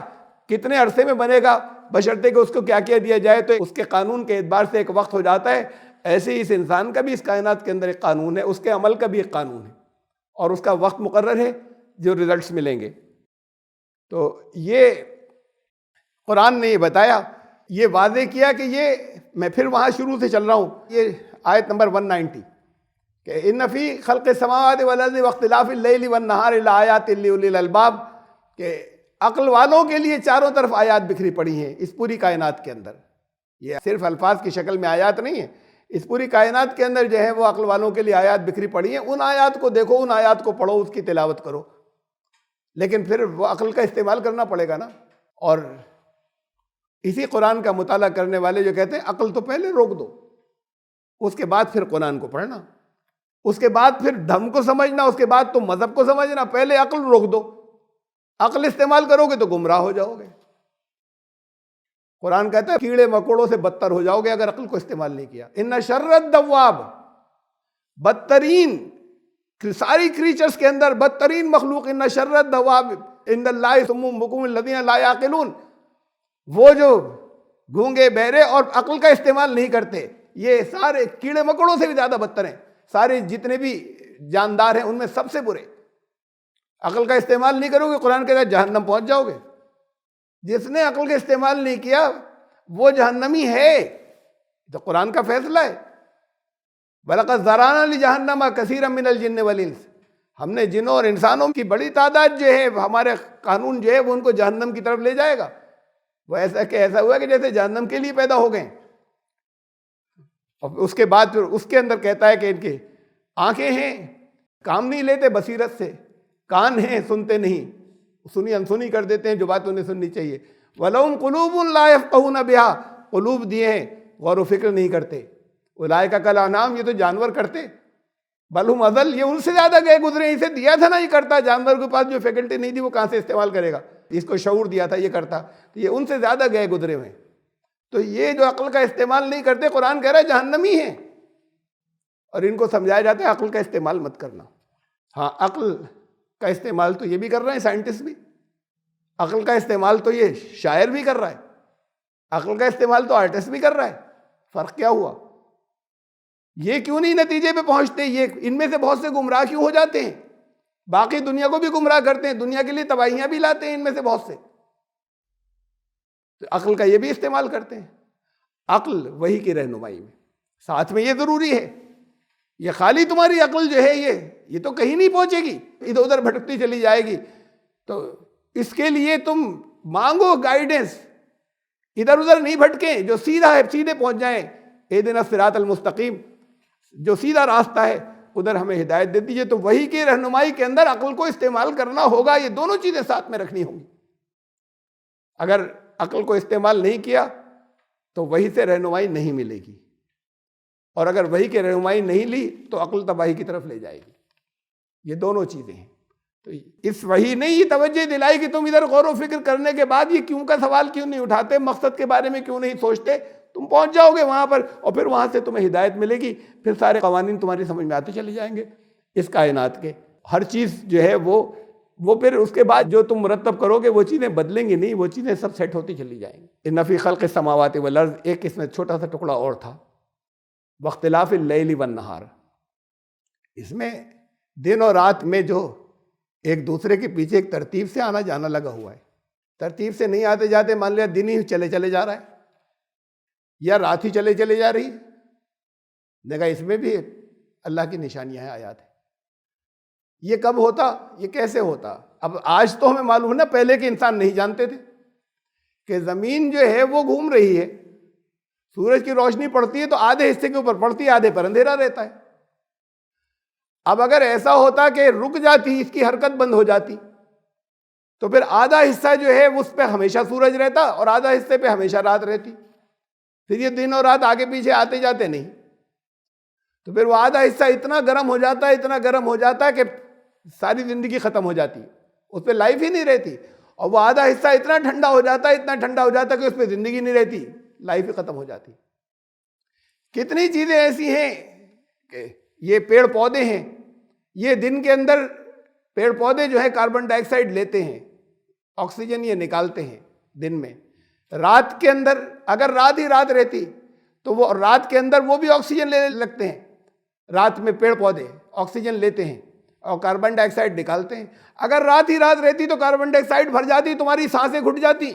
کتنے عرصے میں بنے گا، بشرطے کہ اس کو کیا کیا دیا جائے. تو اس کے قانون کے اعتبار سے ایک وقت ہو جاتا ہے. ایسے ہی اس انسان کا بھی اس کائنات کے اندر ایک قانون ہے، اس کے عمل کا بھی ایک قانون ہے، اور اس کا وقت مقرر ہے جو رزلٹس ملیں گے. تو یہ قرآن نے یہ بتایا، یہ واضح کیا کہ یہ، میں پھر وہاں شروع سے چل رہا ہوں. یہ آیت نمبر 190 کہ ان فی خلق السماوات والارض واختلاف اللیل والنہار لآیات لأولی الالباب، کہ عقل والوں کے لیے چاروں طرف آیات بکھری پڑی ہیں اس پوری کائنات کے اندر. یہ صرف الفاظ کی شکل میں آیات نہیں ہیں، اس پوری کائنات کے اندر جو ہے وہ عقل والوں کے لیے آیات بکھری پڑی ہیں. ان آیات کو دیکھو، ان آیات کو پڑھو، اس کی تلاوت کرو، لیکن پھر وہ عقل کا استعمال کرنا پڑے گا نا. اور اسی قرآن کا مطالعہ کرنے والے جو کہتے ہیں عقل تو پہلے روک دو، اس کے بعد پھر قرآن کو پڑھنا، اس کے بعد پھر دھرم کو سمجھنا، اس کے بعد تو مذہب کو سمجھنا. پہلے عقل روک دو، عقل استعمال کرو گے تو گمراہ ہو جاؤ گے. قرآن کہتا ہے کیڑے مکوڑوں سے بدتر ہو جاؤ گے اگر عقل کو استعمال نہیں کیا. ان شر الدواب، بدترین ساری کریچرز کے اندر بدترین مخلوق، ان شر الدواب عند اللہ صم بکم الذین لا یعقلون، وہ جو گونگے بہرے اور عقل کا استعمال نہیں کرتے، یہ سارے کیڑے مکوڑوں سے بھی زیادہ بدتر ہیں. سارے جتنے بھی جاندار ہیں ان میں سب سے برے. عقل کا استعمال نہیں کرو گے، قرآن کہتا ہے جہنم پہنچ جاؤ گے. جس نے عقل کا استعمال نہیں کیا وہ جہنمی ہے، تو قرآن کا فیصلہ ہے. وَلَقَدْ ذَرَأْنَا لِجَهَنَّمَ كَثِيرًا مِنَ الْجِنِّ وَالْإِنسِ، ہم نے جنوں اور انسانوں کی بڑی تعداد جو ہے، ہمارے قانون جو ہے وہ ان کو جہنم کی طرف لے جائے گا. وہ ایسا ہوا کہ جیسے جہنم کے لیے پیدا ہو گئے. اور اس کے بعد پھر اس کے اندر کہتا ہے کہ ان کی آنکھیں ہیں کام نہیں لیتے بصیرت سے، کان ہیں سنتے نہیں، سنی انسنی کر دیتے ہیں جو بات انہیں سننی چاہیے. وَلَهُمْ قُلُوبٌ لَا يَفْقَهُونَ بِهَا، قلوب دیے ہیں غور و فکر نہیں کرتے. اولئک کالانعام، یہ تو جانور کرتے. بل ہم اضل، یہ ان سے زیادہ گئے گزرے. اسے دیا تھا نا یہ کرتا، جانور کے پاس جو فیکلٹی نہیں تھی وہ کہاں سے استعمال کرے گا. اس کو شعور دیا تھا یہ کرتا، تو یہ ان سے زیادہ گئے گزرے ہوئے. تو یہ جو عقل کا استعمال نہیں کرتے، قرآن کہہ رہا ہے جہنمی ہیں، اور ان کو سمجھایا جاتا ہے عقل کا استعمال مت کرنا. ہاں عقل کا استعمال تو یہ بھی کر رہے ہیں سائنٹسٹ بھی. عقل کا استعمال تو یہ شاعر بھی کر رہا ہے، عقل کا استعمال تو آرٹسٹ بھی کر رہا ہے، فرق کیا ہوا؟ یہ کیوں نہیں نتیجے پہ پہنچتے؟ یہ ان میں سے بہت سے گمراہ کیوں ہو جاتے ہیں؟ باقی دنیا کو بھی گمراہ کرتے ہیں، دنیا کے لیے تباہیاں بھی لاتے ہیں ان میں سے بہت سے، تو عقل کا یہ بھی استعمال کرتے ہیں۔ عقل وحی کی رہنمائی میں ساتھ میں یہ ضروری ہے، یہ خالی تمہاری عقل جو ہے یہ تو کہیں نہیں پہنچے گی، ادھر ادھر بھٹکتی چلی جائے گی، تو اس کے لیے تم مانگو گائیڈنس، ادھر ادھر نہیں بھٹکیں، جو سیدھا ہے سیدھے پہنچ جائیں۔ اہدنا الصراط المستقیم، جو سیدھا راستہ ہے ادھر ہمیں ہدایت دے دیجیے۔ تو وحی کی رہنمائی کے اندر عقل کو استعمال کرنا ہوگا، یہ دونوں چیزیں ساتھ میں رکھنی ہوں گی۔ اگر عقل کو استعمال نہیں کیا تو وحی سے رہنمائی نہیں ملے گی، اور اگر وحی کی رہنمائی نہیں لی تو عقل تباہی کی طرف لے جائے گی۔ یہ دونوں چیزیں ہیں۔ تو اس وحی نے یہ توجہ دلائی کہ تم ادھر غور و فکر کرنے کے بعد یہ کیوں کا سوال کیوں نہیں اٹھاتے، مقصد کے بارے میں کیوں نہیں سوچتے، تم پہنچ جاؤ گے وہاں پر، اور پھر وہاں سے تمہیں ہدایت ملے گی، پھر سارے قوانین تمہاری سمجھ میں آتے چلے جائیں گے اس کائنات کے۔ ہر چیز جو ہے وہ پھر اس کے بعد جو تم مرتب کرو گے وہ چیزیں بدلیں گی نہیں، وہ چیزیں سب سیٹ ہوتی چلی جائیں گی۔ ان فی خلق السماوات والارض، ایک اس میں چھوٹا سا ٹکڑا اور تھا، واختلاف اللیل والنہار، اس میں دن اور رات میں جو ایک دوسرے کے پیچھے ایک ترتیب سے آنا جانا لگا ہوا ہے، ترتیب سے نہیں آتے جاتے، مان لیا دن ہی چلے جا رہا ہے یا رات ہی چلے جا رہی ہے، دیکھا اس میں بھی اللہ کی نشانیاں ہیں، آیات ہیں۔ یہ کب ہوتا، یہ کیسے ہوتا؟ اب آج تو ہمیں معلوم ہے نا، پہلے کے انسان نہیں جانتے تھے کہ زمین جو ہے وہ گھوم رہی ہے، سورج کی روشنی پڑتی ہے تو آدھے حصے کے اوپر پڑتی ہے، آدھے پر اندھیرا رہتا ہے۔ اب اگر ایسا ہوتا کہ رک جاتی، اس کی حرکت بند ہو جاتی، تو پھر آدھا حصہ جو ہے اس پہ ہمیشہ سورج رہتا اور آدھا حصے پہ ہمیشہ رات رہتی، پھر یہ دن اور رات آگے پیچھے آتے جاتے نہیں، تو پھر وہ آدھا حصہ اتنا گرم ہو جاتا ہے کہ ساری زندگی ختم ہو جاتی، اس پہ لائف ہی نہیں رہتی، اور وہ آدھا حصہ اتنا ٹھنڈا ہو جاتا ہے کہ اس پہ زندگی نہیں رہتی، لائف ہی ختم ہو جاتی۔ کتنی چیزیں ایسی ہیں کہ یہ پیڑ پودے ہیں، یہ دن کے اندر پیڑ پودے جو ہے کاربن ڈائی آکسائڈ لیتے ہیں، آکسیجن یہ نکالتے ہیں دن میں، رات کے اندر اگر رات ہی رات رہتی تو وہ رات کے اندر وہ بھی آکسیجن لینے لگتے ہیں، رات میں پیڑ پودے آکسیجن لیتے ہیں اور کاربن ڈائی آکسائڈ نکالتے ہیں۔ اگر رات ہی رات رہتی تو کاربن ڈائی آکسائڈ بھر جاتی، تمہاری سانسیں گھٹ جاتی،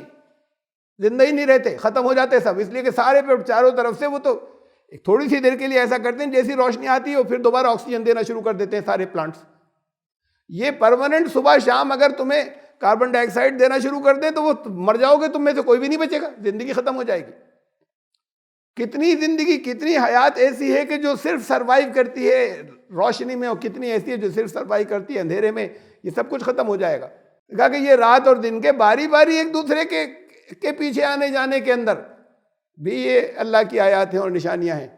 زندہ ہی نہیں رہتے، ختم ہو جاتے سب، اس لیے کہ سارے پیڑ چاروں طرف سے وہ تو ایک تھوڑی سی دیر کے لیے ایسا کرتے ہیں، جیسی روشنی آتی ہے وہ پھر دوبارہ آکسیجن دینا شروع کر دیتے ہیں سارے پلانٹس۔ یہ پرماننٹ صبح شام اگر تمہیں کاربن ڈائی آکسائڈ دینا شروع کر دیں تو وہ مر جاؤ گے، تم میں سے کوئی بھی نہیں بچے گا، زندگی ختم ہو جائے گی۔ کتنی زندگی، کتنی حیات ایسی ہے کہ جو صرف سروائیو کرتی ہے روشنی میں، اور کتنی ایسی ہے جو صرف سروائیو کرتی ہے اندھیرے میں، یہ سب کچھ ختم ہو جائے گا۔ کہا کہ یہ رات اور دن کے باری باری ایک دوسرے کے پیچھے آنے جانے کے اندر بھی یہ اللہ کی آیات ہیں اور نشانیاں ہیں،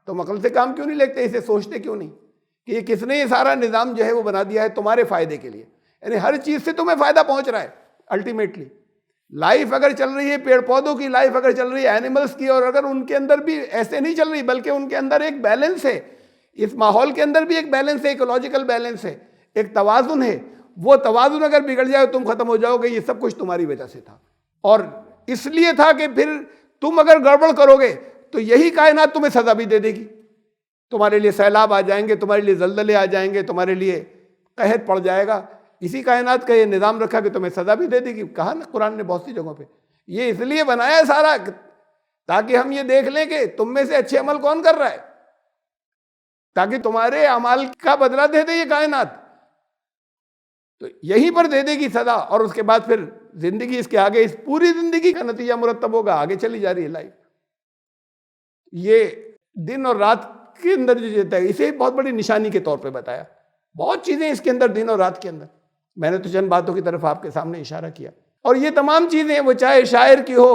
تم عقل سے کام کیوں نہیں لیتے، اسے سوچتے کیوں نہیں کہ یہ کس نے یہ سارا نظام جو ہے وہ بنا دیا ہے تمہارے فائدے کے لیے، یعنی ہر چیز سے تمہیں فائدہ پہنچ رہا ہے الٹیمیٹلی۔ لائف اگر چل رہی ہے، پیڑ پودوں کی لائف اگر چل رہی ہے، اینیملز کی، اور اگر ان کے اندر بھی ایسے نہیں چل رہی بلکہ ان کے اندر ایک بیلنس ہے، اس ماحول کے اندر بھی ایک بیلنس ہے، ایکولوجیکل بیلنس ہے، ایک توازن ہے، وہ توازن اگر بگڑ جائے تم ختم ہو جاؤ گے، یہ سب کچھ تمہاری وجہ سے تھا، اور اس لیے تھا کہ پھر تم اگر گڑبڑ کرو گے تو یہی کائنات تمہیں سزا بھی دے دے گی، تمہارے لیے سیلاب آ جائیں گے، تمہارے لیے زلزلے آ جائیں گے، تمہارے لیے قحط پڑ جائے گا، اسی کائنات کا یہ نظام رکھا کہ تمہیں سزا بھی دے دے گی۔ کہا نا قرآن نے بہت سی جگہوں پہ، یہ اس لیے بنایا ہے سارا تاکہ ہم یہ دیکھ لیں کہ تم میں سے اچھے عمل کون کر رہا ہے، تاکہ تمہارے اعمال کا بدلہ دے دے یہ کائنات، تو یہیں پر دے دے گی سزا، اور اس کے بعد پھر زندگی اس کے آگے، اس پوری زندگی کا نتیجہ مرتب ہوگا، آگے چلی جا رہی ہے لائف۔ یہ دن اور رات کے اندر جو دیتا ہے، اسے بہت بڑی نشانی کے طور پہ بتایا، بہت چیزیں اس کے اندر دن اور رات کے اندر، میں نے تو چند باتوں کی طرف آپ کے سامنے اشارہ کیا، اور یہ تمام چیزیں وہ چاہے شاعر کی ہو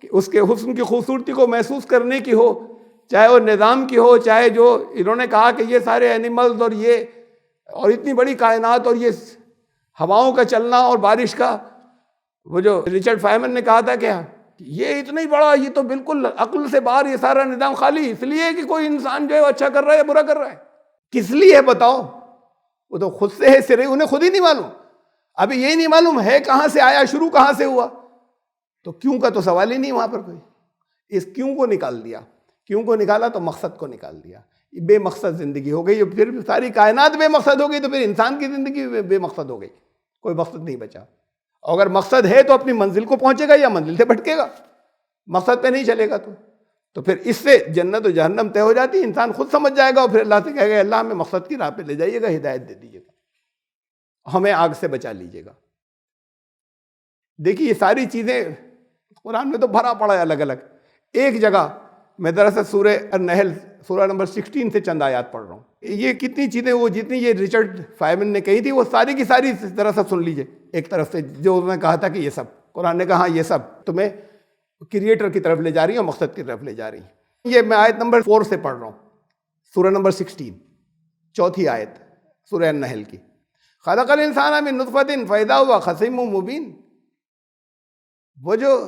کہ اس کے حسن کی خوبصورتی کو محسوس کرنے کی ہو، چاہے وہ نظام کی ہو، چاہے جو انہوں نے کہا کہ یہ سارے اینیملز اور اتنی بڑی کائنات، اور یہ ہواؤں کا چلنا اور بارش کا، وہ جو رچرڈ فائمن نے کہا تھا کہ یہ اتنا ہی بڑا، یہ تو بالکل عقل سے باہر، یہ سارا نظام خالی اس لیے کہ کوئی انسان جو ہے وہ اچھا کر رہا ہے یا برا کر رہا ہے، کس لیے ہے بتاؤ، وہ تو خود سے ہے سرے، انہیں خود ہی نہیں معلوم، ابھی یہی نہیں معلوم ہے کہاں سے آیا, شروع کہاں سے ہوا. تو کیوں کا تو سوال ہی نہیں وہاں پر کوئی. اس کیوں کو نکال دیا, کیوں کو نکالا تو مقصد کو نکال دیا. بے مقصد زندگی ہو گئی, پھر ساری کائنات بے مقصد ہو گئی, تو پھر انسان کی زندگی بے مقصد ہو گئی, کوئی مقصد نہیں بچا. اگر مقصد ہے تو اپنی منزل کو پہنچے گا یا منزل سے بھٹکے گا, مقصد پہ نہیں چلے گا تو پھر اس سے جنت و جہنم طے ہو جاتی. انسان خود سمجھ جائے گا اور پھر اللہ سے کہے گا اللہ ہمیں مقصد کی راہ پہ لے جائیے گا, ہدایت دے دیجیے گا, ہمیں آگ سے بچا لیجیے گا. دیکھیے یہ ساری چیزیں قرآن میں تو بھرا پڑا ہے الگ الگ. ایک جگہ میں دراصل سورہ النحل سورہ نمبر 16 سے چند آیات پڑھ رہا ہوں. یہ کتنی چیزیں, وہ جتنی یہ رچرڈ فائمن نے کہی تھی وہ ساری کی ساری دراصل سن لیجئے ایک طرف سے, جو انہوں نے کہا تھا کہ یہ سب قرآن نے کہا یہ سب تمہیں کریٹر کی طرف لے جا رہی ہیں اور مقصد کی طرف لے جا رہی ہیں. یہ میں آیت نمبر 4 سے پڑھ رہا ہوں, سورہ نمبر 16 چوتھی آیت سورہ النحل کی. خلق الانسان من نطفۃ فاذا هو خصیم مبین. وہ جو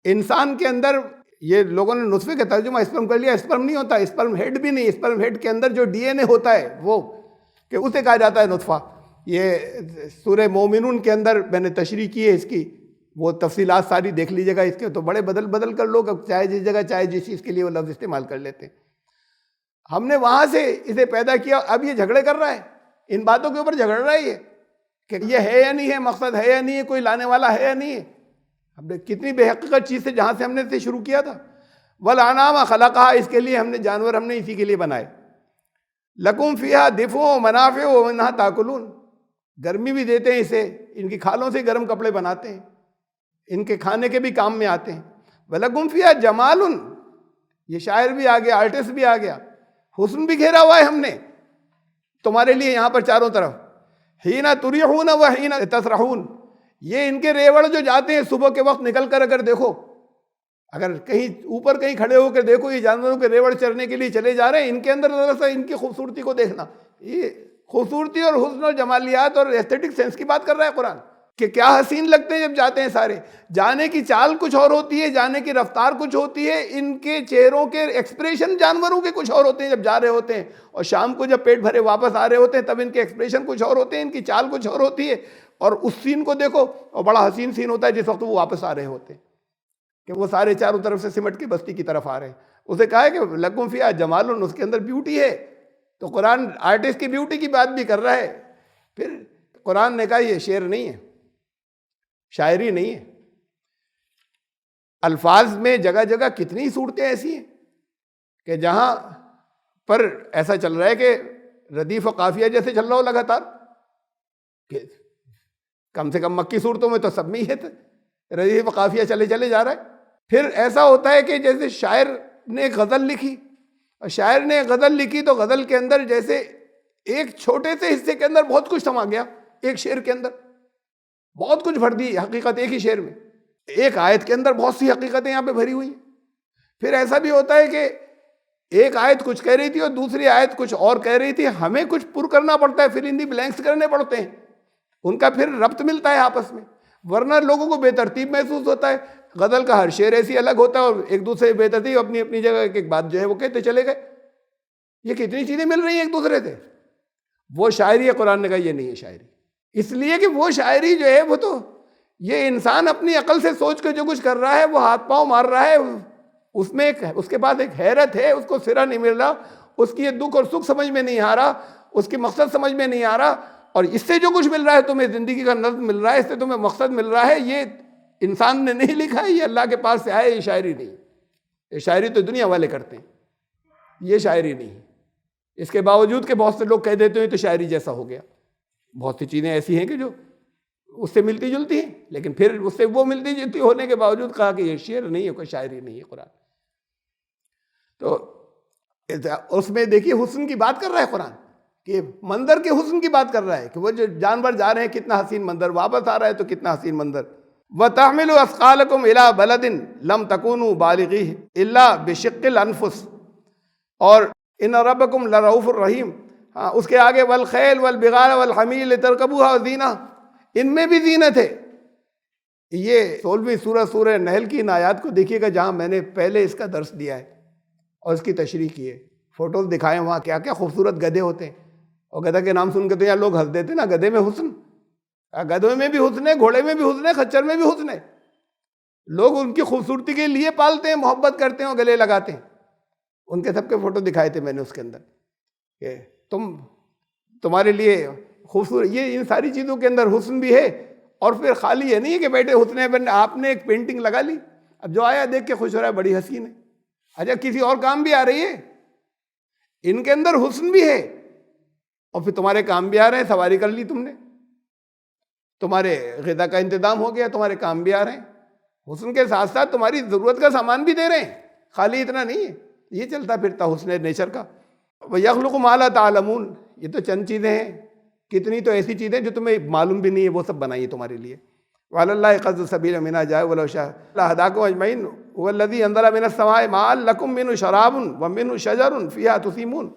انسان کے اندر, یہ لوگوں نے نطفے کا ترجمہ اسپرم کر لیا, اسپرم نہیں ہوتا, اسپرم ہیڈ بھی نہیں, اسپرم ہیڈ کے اندر جو ڈی این اے ہوتا ہے وہ کہ اسے کہا جاتا ہے نطفہ. یہ سورہ مومنون کے اندر میں نے تشریح کی ہے اس کی, وہ تفصیلات ساری دیکھ لیجیے گا. اس کے تو بڑے بدل کر لوگ اب چاہے جس جگہ چاہے جس چیز کے لیے وہ لفظ استعمال کر لیتے ہیں. ہم نے وہاں سے اسے پیدا کیا, اب یہ جھگڑے کر رہا ہے, ان باتوں کے اوپر جھگڑ رہا ہے یہ کہ یہ ہے یا نہیں ہے, مقصد ہے یا نہیں ہے, کوئی لانے والا ہے یا نہیں ہے. ہم نے کتنی بے حقیقت چیز سے, جہاں سے ہم نے اسے شروع کیا تھا. والانعام خلقہا, اس کے لیے ہم نے جانور ہم نے اسی کے لیے بنائے. لکم فیہا دفء و منافع ومنہا تاکلون, گرمی بھی دیتے ہیں اسے, ان کی کھالوں سے گرم کپڑے بناتے ہیں, ان کے کھانے کے بھی کام میں آتے ہیں. ولکم فیہا جمال, یہ شاعر بھی آ گیا, آرٹسٹ بھی آ گیا, حسن بھی گھیرا ہوا ہے ہم نے تمہارے لیے یہاں پر چاروں طرف. حین تریحون و حین تسرحون, یہ ان کے ریوڑ جو جاتے ہیں صبح کے وقت نکل کر, اگر دیکھو, اگر کہیں اوپر کہیں کھڑے ہو کے دیکھو, یہ جانوروں کے ریوڑ چرنے کے لیے چلے جا رہے ہیں, ان کے اندر ذرا سا ان کی خوبصورتی کو دیکھنا. یہ خوبصورتی اور حسن اور جمالیات اور ایسٹھیٹک سینس کی بات کر رہا ہے قرآن کہ کیا حسین لگتے ہیں جب جاتے ہیں سارے. جانے کی چال کچھ اور ہوتی ہے, جانے کی رفتار کچھ ہوتی ہے, ان کے چہروں کے ایکسپریشن جانوروں کے کچھ اور ہوتے ہیں جب جا رہے ہوتے ہیں, اور شام کو جب پیٹ بھرے واپس آ رہے ہوتے ہیں تب ان کے ایکسپریشن کچھ اور ہوتے ہیں, ان کی چال کچھ اور ہوتی ہے. اور اس سین کو دیکھو, اور بڑا حسین سین ہوتا ہے جس وقت وہ واپس آ رہے ہوتے ہیں کہ وہ سارے چاروں طرف سے سمٹ کے بستی کی طرف آ رہے ہیں. اسے کہا ہے کہ لکم فیہا جمال, اس کے اندر بیوٹی ہے. تو قرآن آرٹسٹ کی بیوٹی کی بات بھی کر رہا ہے. پھر قرآن نے کہا یہ شعر نہیں ہے, شاعری نہیں ہے. الفاظ میں جگہ جگہ کتنی صورتیں ایسی ہیں کہ جہاں پر ایسا چل رہا ہے کہ ردیف و قافیہ جیسے چل رہا ہو لگاتار, کہ کم سے کم مکی صورتوں میں تو سب میں ہی ہے ردیف و قافیہ چلے جا رہا ہے. پھر ایسا ہوتا ہے کہ جیسے شاعر نے ایک غزل لکھی, اور شاعر نے غزل لکھی تو غزل کے اندر جیسے ایک چھوٹے سے حصے کے اندر بہت کچھ سما گیا, ایک شعر کے اندر بہت کچھ بھر دی حقیقت ایک ہی شعر میں. ایک آیت کے اندر بہت سی حقیقتیں یہاں پہ بھری ہوئی ہیں. پھر ایسا بھی ہوتا ہے کہ ایک آیت کچھ کہہ رہی تھی اور دوسری آیت کچھ اور کہہ رہی تھی, ہمیں کچھ پر کرنا پڑتا ہے, پھر ان دی بلینکس کرنے پڑتے ہیں, ان کا پھر ربط ملتا ہے آپس میں, ورنہ لوگوں کو بے ترتیب محسوس ہوتا ہے. غزل کا ہر شعر ایسی الگ ہوتا ہے, اور ایک دوسرے بے ترتیب اپنی اپنی جگہ ایک بات جو ہے وہ کہتے چلے گئے. یہ کتنی چیزیں مل رہی ہیں ایک دوسرے سے. وہ شاعری ہے, قرآن نے کہا یہ نہیں ہے شاعری, اس لیے کہ وہ شاعری جو ہے وہ تو یہ انسان اپنی عقل سے سوچ کے جو کچھ کر رہا ہے, وہ ہاتھ پاؤں مار رہا ہے, اس میں اس کے پاس ایک حیرت ہے, اس کو سرا نہیں مل رہا, اس کی یہ دکھ اور سکھ سمجھ میں نہیں آ رہا, اس کی مقصد سمجھ میں نہیں آ رہا. اور اس سے جو کچھ مل رہا ہے تمہیں, زندگی کا نظم مل رہا ہے, اس سے تمہیں مقصد مل رہا ہے, یہ انسان نے نہیں لکھا ہے, یہ اللہ کے پاس سے آئے, یہ شاعری نہیں. یہ شاعری تو دنیا والے کرتے ہیں, یہ شاعری نہیں. اس کے باوجود کہ بہت سے لوگ کہہ دیتے ہیں تو شاعری جیسا ہو گیا. بہت سی چیزیں ایسی ہیں کہ جو اس سے ملتی جلتی ہیں, لیکن پھر اس سے وہ ملتی جلتی ہونے کے باوجود کہا کہ یہ شعر نہیں ہے, کوئی شاعری نہیں ہے قرآن. تو اس میں دیکھیے حسن کی بات کر رہا ہے قرآن, کہ منظر کے حسن کی بات کر رہا ہے, کہ وہ جو جانور جا رہے ہیں کتنا حسین منظر, واپس آ رہا ہے تو کتنا حسین منظر. وَتَحْمِلُ أَثْقَالَكُمْ إِلَىٰ بَلَدٍ لَمْ تَكُونُوا بَالِغِيهِ إِلَّا بِشِقِّ الْأَنفُسِ, اور إِنَّ رَبَّكُمْ لَرَءُوفٌ رَحِيمٌ. اس کے آگے وَالْخَيْلَ وَالْبِغَالَ وَالْحَمِيرَ لِتَرْكَبُوهَا وَزِينَةً, ان میں بھی زینت ہے. یہ 16ویں سورہ نحل کی ان آیات کو دیکھیے گا جہاں میں نے پہلے اس کا درس دیا ہے اور اس کی تشریح کی ہے. فوٹوز دکھائے وہاں کیا کیا خوبصورت گدھے ہوتے ہیں, اور گدھا کے نام سن کے تو یار لوگ ہنس دیتے نا, گدھے میں حسن, گدھے میں بھی حسن ہے، گھوڑے میں بھی حسن ہے، خچر میں بھی حسن ہے. لوگ ان کی خوبصورتی کے لیے پالتے ہیں، محبت کرتے ہیں اور گلے لگاتے ہیں. ان کے سب کے فوٹو دکھائے تھے میں نے اس کے اندر کہ تمہارے لیے خوبصورت، یہ ان ساری چیزوں کے اندر حسن بھی ہے. اور پھر خالی یہ نہیں ہے کہ بیٹے حسن ہے، آپ نے ایک پینٹنگ لگا لی، اب جو آیا دیکھ کے خوش ہو رہا ہے بڑی حسین ہے. اچھا کسی اور کام بھی آ رہی ہے، ان کے اندر حسن بھی ہے اور پھر تمہارے کام بھی آ رہے ہیں. سواری کر لی تم نے، تمہارے غذا کا انتظام ہو گیا، تمہارے کام بھی آ رہے ہیں. حسن کے ساتھ ساتھ تمہاری ضرورت کا سامان بھی دے رہے ہیں، خالی اتنا نہیں ہے. یہ چلتا پھرتا حسن نیچر کا. وَيَخْلُقُ مَا لَا تَعْلَمُونَ، یہ تو چند چیزیں ہیں، کتنی تو ایسی چیزیں جو تمہیں معلوم بھی نہیں ہے، وہ سب بنائی ہے تمہارے لیے. وَعَلَى اللَّهِ قَصْدُ السَّبِيلِ مِنْهَا جَاءَ وَلَوْ شَاءَ لَهَدَاكُمْ أَجْمَعِينَ هُوَ الَّذِي أَنزَلَ مِنَ السَّمَاءِ مَاءً لَكُم مِّنْهُ شَرَابٌ وَمِنْهُ شَجَرٌ فِيهَا تُسِيمُونَ.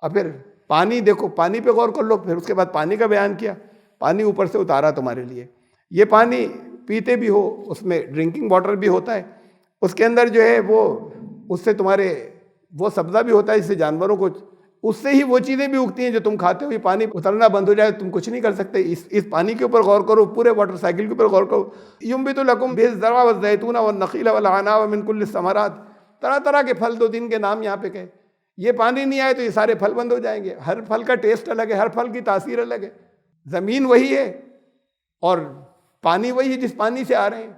اور پھر پانی دیکھو، پانی پہ غور کر لو. پھر اس کے بعد پانی کا بیان کیا، پانی اوپر سے اتارا تمہارے لیے. یہ پانی پیتے بھی ہو، اس میں ڈرنکنگ واٹر بھی ہوتا ہے، اس کے اندر جو ہے وہ اس سے تمہارے وہ سبزہ بھی ہوتا ہے جس سے جانوروں کو، اس سے ہی وہ چیزیں بھی اگتی ہیں جو تم کھاتے ہو. یہ پانی اترنا بند ہو جائے تم کچھ نہیں کر سکتے. اس پانی کے اوپر غور کرو، پورے واٹر سائیکل کے اوپر غور کرو. يُنبِتُ لَكُم بِهِ الزَّرْعَ وَالزَّيْتُونَ وَالنَّخِيلَ وَالْأَعْنَابَ مِنْ كُلِّ الثَّمَرَاتِ. طرح طرح کے پھل، 2-3 کے نام یہاں پہ کہے. یہ پانی نہیں آئے تو یہ سارے پھل بند ہو جائیں گے. ہر پھل کا ٹیسٹ الگ ہے، ہر پھل کی تاثیر الگ ہے. زمین وہی ہے اور پانی وہی ہے جس پانی سے آ رہے ہیں.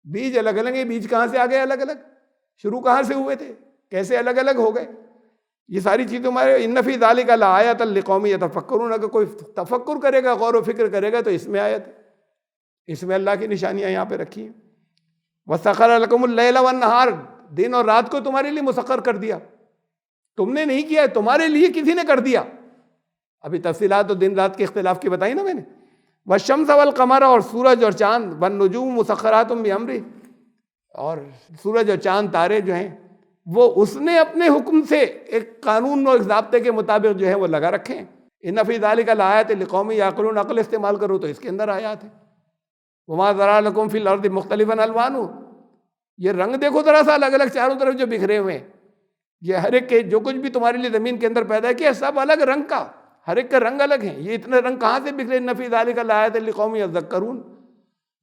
بیج الگ الگ ہیں. بیج کہاں سے آ گئے الگ الگ؟ شروع کہاں سے ہوئے تھے؟ کیسے الگ الگ ہو گئے؟ یہ ساری چیزیں ہمارے ان فی ذالک لآیۃ لقوم یتفکرون. اگر کوئی تفکر کرے گا، غور و فکر کرے گا تو اس میں آیت ہے، اس میں اللہ کی نشانیاں یہاں پہ رکھی ہیں. وسخر لکم اللیل والنہار، دن اور رات کو تمہارے لیے مسخر کر دیا. تم نے نہیں کیا ہے، تمہارے لیے کسی نے کر دیا. ابھی تفصیلات تو دن رات کے اختلاف کی بتائی نا میں نے. والشمس والقمر، اور سورج اور چاند، والنجوم مسخرات بامرہ، اور سورج اور چاند تارے جو ہیں وہ اس نے اپنے حکم سے ایک قانون اور ضابطے کے مطابق جو ہے وہ لگا رکھے ہیں. ان فی ذالک لآیات لقوم یعقلون، عقل استعمال کرو تو اس کے اندر آیات ہیں. وما ذرا لکم فی الارض مختلفا الوانہ، یہ رنگ دیکھو ذرا سا الگ الگ چاروں طرف جو بکھرے ہوئے ہیں. یہ ہر ایک کے جو کچھ بھی تمہارے لیے زمین کے اندر پیدا کیا سب الگ رنگ کا، ہر ایک کا رنگ الگ ہے. یہ اتنے رنگ کہاں سے بکھرے؟ ان فی ذالک لآیات لقوم یذکرون،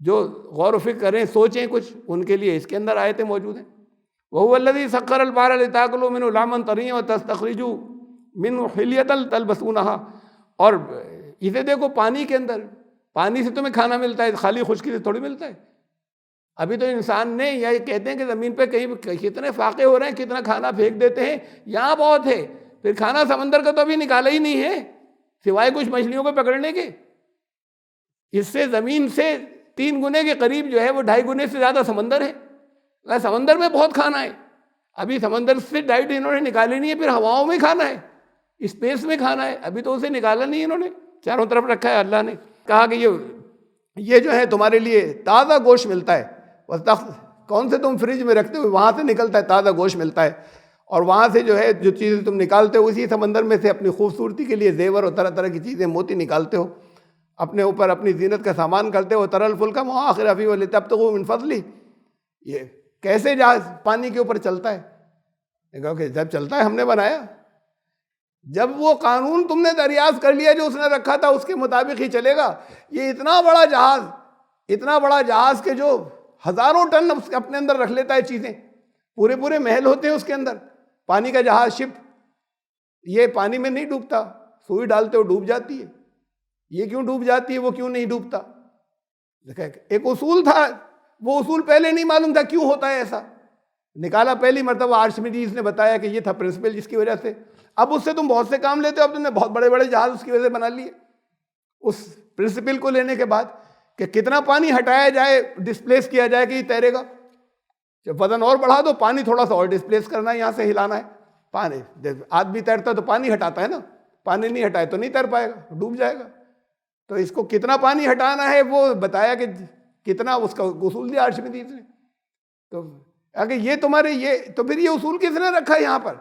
جو غور و فکر کریں، سوچیں کچھ، ان کے لیے اس کے اندر آیتیں موجود ہیں. وَهُوَ الَّذِي سَخَّرَ الْبَحْرَ لِتَأْكُلُوا مِنْهُ لَحْمًا طَرِيًّا وَتَسْتَخْرِجُوا مِنْهُ حِلْيَةً تَلْبَسُونَهَا. اور اسے دیکھو پانی کے اندر، پانی سے تمہیں کھانا ملتا ہے، خالی خشکی سے تھوڑی ملتا ہے. ابھی تو انسان نے یہ کہتے ہیں کہ زمین پہ کہیں کتنے فاقے ہو رہے ہیں، کتنا کھانا پھینک دیتے ہیں، یہاں بہت ہے. پھر کھانا سمندر کا تو ابھی نکالا ہی نہیں ہے سوائے کچھ مچھلیوں کو پکڑنے کے. اس سے زمین سے 3 گنے کے قریب جو ہے وہ 2.5 گنے سے زیادہ سمندر ہے. سمندر میں بہت کھانا ہے. ابھی سمندر سے ڈائٹ انہوں نے نکالی نہیں ہے، پھر ہواؤں میں کھانا ہے، اسپیس میں کھانا ہے. ابھی تو اسے نکالا نہیں انہوں نے، چاروں طرف رکھا ہے. اللہ نے کہا کہ یہ جو ہے تمہارے لیے تازہ گوشت ملتا ہے. کون سے تم فریج میں رکھتے ہو وہاں سے نکلتا ہے، تازہ گوشت ملتا ہے. اور وہاں سے جو ہے جو چیزیں تم نکالتے ہو اسی سمندر میں سے اپنی خوبصورتی کے لیے زیور اور طرح طرح کی چیزیں، موتی نکالتے ہو، اپنے اوپر اپنی زینت کا سامان کرتے ہو. ترى الفلك مواخر فيه ولتبتغوا من فضله. یہ کیسے جہاز پانی کے اوپر چلتا ہے؟ کہ جب چلتا ہے ہم نے بنایا. جب وہ قانون تم نے دریافت کر لیا جو اس نے رکھا تھا اس کے مطابق ہی چلے گا. یہ اتنا بڑا جہاز کہ جو ہزاروں ٹن اپنے اندر رکھ لیتا ہے چیزیں، پورے محل ہوتے ہیں اس کے اندر. پانی کا جہاز، شپ، یہ پانی میں نہیں ڈوبتا، سوئی ڈالتے ہو ڈوب جاتی ہے. یہ کیوں ڈوب جاتی ہے، وہ کیوں نہیں ڈوبتا؟ ایک اصول تھا، وہ اصول پہلے نہیں معلوم تھا کیوں ہوتا ہے ایسا. نکالا پہلی مرتبہ آرشمیڈیز نے بتایا کہ یہ تھا پرنسپل جس کی وجہ سے. اب اس سے تم بہت سے کام لیتے ہو. اب تم نے بہت بڑے جہاز اس کی وجہ سے بنا لیے اس پرنسپل کو لینے کے بعد کہ کتنا پانی ہٹایا جائے، ڈسپلیس کیا جائے کہ یہ تیرے گا. جب وزن اور بڑھا دو، پانی تھوڑا سا اور ڈسپلیس کرنا ہے، یہاں سے ہلانا ہے. پانی آدمی تیرتا تو پانی ہٹاتا ہے نا، پانی نہیں ہٹائے تو نہیں تیر پائے گا، ڈوب جائے گا. تو اس کو کتنا پانی ہٹانا ہے وہ بتایا کہ کتنا، اس کا اصول دیا آرشمیڈیز نے. تو اگر یہ تمہارے تو پھر یہ اصول کس نے رکھا ہے یہاں پر؟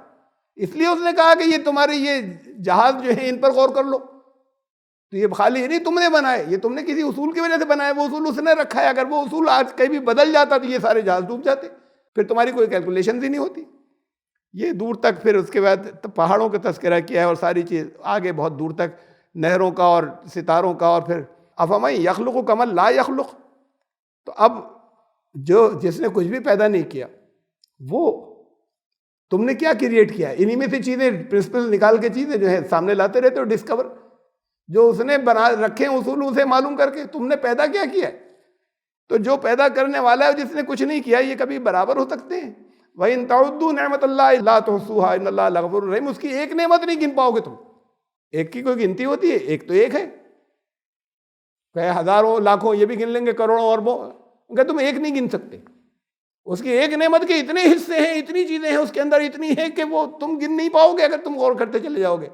اس لیے اس نے کہا کہ یہ تمہارے یہ جہاز جو ہیں ان پر غور کر لو. تو یہ خالی نہیں تم نے بنائے، یہ تم نے کسی اصول کی وجہ سے بنائے، وہ اصول اس نے رکھا ہے. اگر وہ اصول آج کہیں بھی بدل جاتا تو یہ سارے جہاز ڈوب جاتے، پھر تمہاری کوئی کیلکولیشن ہی نہیں ہوتی. یہ دور تک پھر اس کے بعد پہاڑوں کا تذکرہ کیا ہے اور ساری چیز آگے بہت دور تک نہروں کا اور ستاروں کا اور پھر افمن یخلق کمن لا یخلق. تو اب جس نے کچھ بھی پیدا نہیں کیا وہ تم نے کیا کریٹ کیا؟ انہی میں سے چیزیں پرنسپل نکال کے چیزیں جو ہے سامنے لاتے رہتے ہو ڈسکور. جو اس نے بنا رکھے ہیں اصول اسے معلوم کر کے تم نے پیدا کیا کیا ہے. تو جو پیدا کرنے والا ہے جس نے کچھ نہیں کیا یہ کبھی برابر ہو سکتے ہیں؟ وَإِن تَعُدُّوا نِعْمَتَ اللَّهِ لَا تُحْصُوهَا إِنَّ اللَّهَ لَغَفُورٌ رَحِيمٌ. اس کی ایک نعمت نہیں گن پاؤ گے تم. ایک کی کوئی گنتی ہوتی ہے؟ ایک تو ایک ہے. کہ ہزاروں لاکھوں یہ بھی گن لیں گے کروڑوں اربوں کہ تم ایک نہیں گن سکتے. اس کی ایک نعمت کے اتنے حصے ہیں اتنی چیزیں ہیں اس کے اندر اتنی ہیں کہ وہ تم گن نہیں پاؤ گے اگر تم غور کرتے چلے جاؤ گے.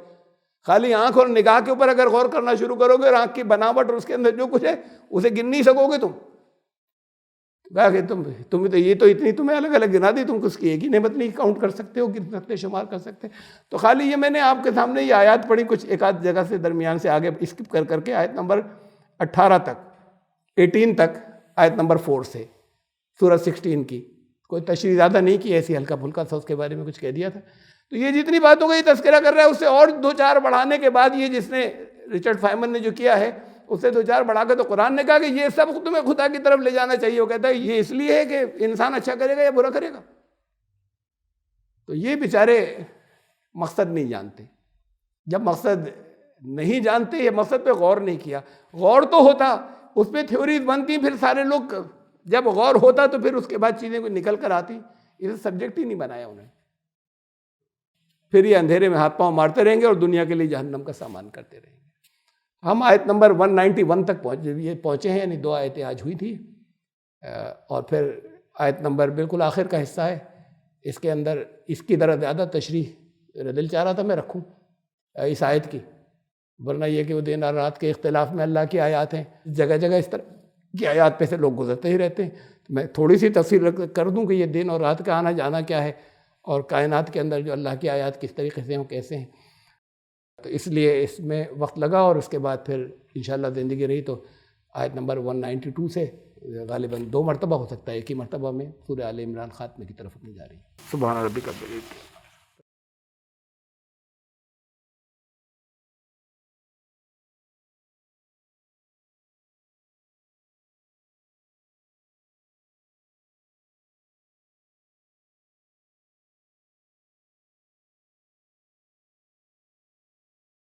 خالی آنکھ اور نگاہ کے اوپر اگر غور کرنا شروع کرو گے اور آنکھ کی بناوٹ اور اس کے اندر جو کچھ ہے اسے گن نہیں سکو گے تم. کہا کہ تم تو یہ تو اتنی تمہیں الگ الگ گنا دی, تم اس کی ایک ہی نعمت نہیں کاؤنٹ کر سکتے ہو, گن سکتے شمار کر سکتے. تو خالی یہ میں نے آپ کے سامنے یہ آیات پڑھی کچھ ایک آدھ جگہ سے درمیان سے آگے اسکپ کر کے آیت نمبر 18 تک 18 تک آیت نمبر 4 سے سورۃ 16 کی کوئی تشریح زیادہ نہیں کی, ایسی ہلکا پھلکا سا اس کے بارے میں کچھ کہہ دیا تھا. تو یہ جتنی باتوں کا یہ تذکرہ کر رہا ہے اس سے اور دو چار بڑھانے کے بعد یہ جس نے رچرڈ فائمن نے جو کیا ہے اس سے دو چار بڑھا کے تو قرآن نے کہا کہ یہ سب تمہیں خدا کی طرف لے جانا چاہیے. وہ کہتا ہے یہ اس لیے ہے کہ انسان اچھا کرے گا یا برا کرے گا. تو یہ بیچارے مقصد نہیں جانتے. جب مقصد نہیں جانتے یہ مقصد پہ غور نہیں کیا. غور تو ہوتا اس پہ تھیوریز بنتی پھر سارے لوگ جب غور ہوتا تو پھر اس کے بعد چیزیں کوئی نکل کر آتی. اسے سبجیکٹ ہی نہیں بنایا انہوں نے. پھر یہ اندھیرے میں ہاتھ پاؤں مارتے رہیں گے اور دنیا کے لیے جہنم کا سامان کرتے رہیں گے. ہم آیت نمبر 191 تک پہنچے ہیں, یعنی 2 آیتیں آج ہوئی تھی اور پھر آیت نمبر بالکل آخر کا حصہ ہے. اس کے اندر اس کی ذرا زیادہ تشریح دل چاہ رہا تھا میں رکھوں اس آیت کی, ورنہ یہ کہ وہ دن اور رات کے اختلاف میں اللہ کی آیات ہیں, جگہ جگہ اس طرح کی آیات پہ سے لوگ گزرتے ہی رہتے ہیں. میں تھوڑی سی تفصیل کر دوں کہ یہ دن اور رات کا آنا جانا کیا ہے اور کائنات کے اندر جو اللہ کی آیات کس طریقے سے ہیں کیسے ہیں. تو اس لیے اس میں وقت لگا اور اس کے بعد پھر انشاءاللہ زندگی رہی تو آیت نمبر 192 سے غالباً 2 مرتبہ ہو سکتا ہے, ایک ہی مرتبہ میں سورہ آل عمران خاتمے کی طرف اپنی جا رہی ہے. سبحان ربک رب العزت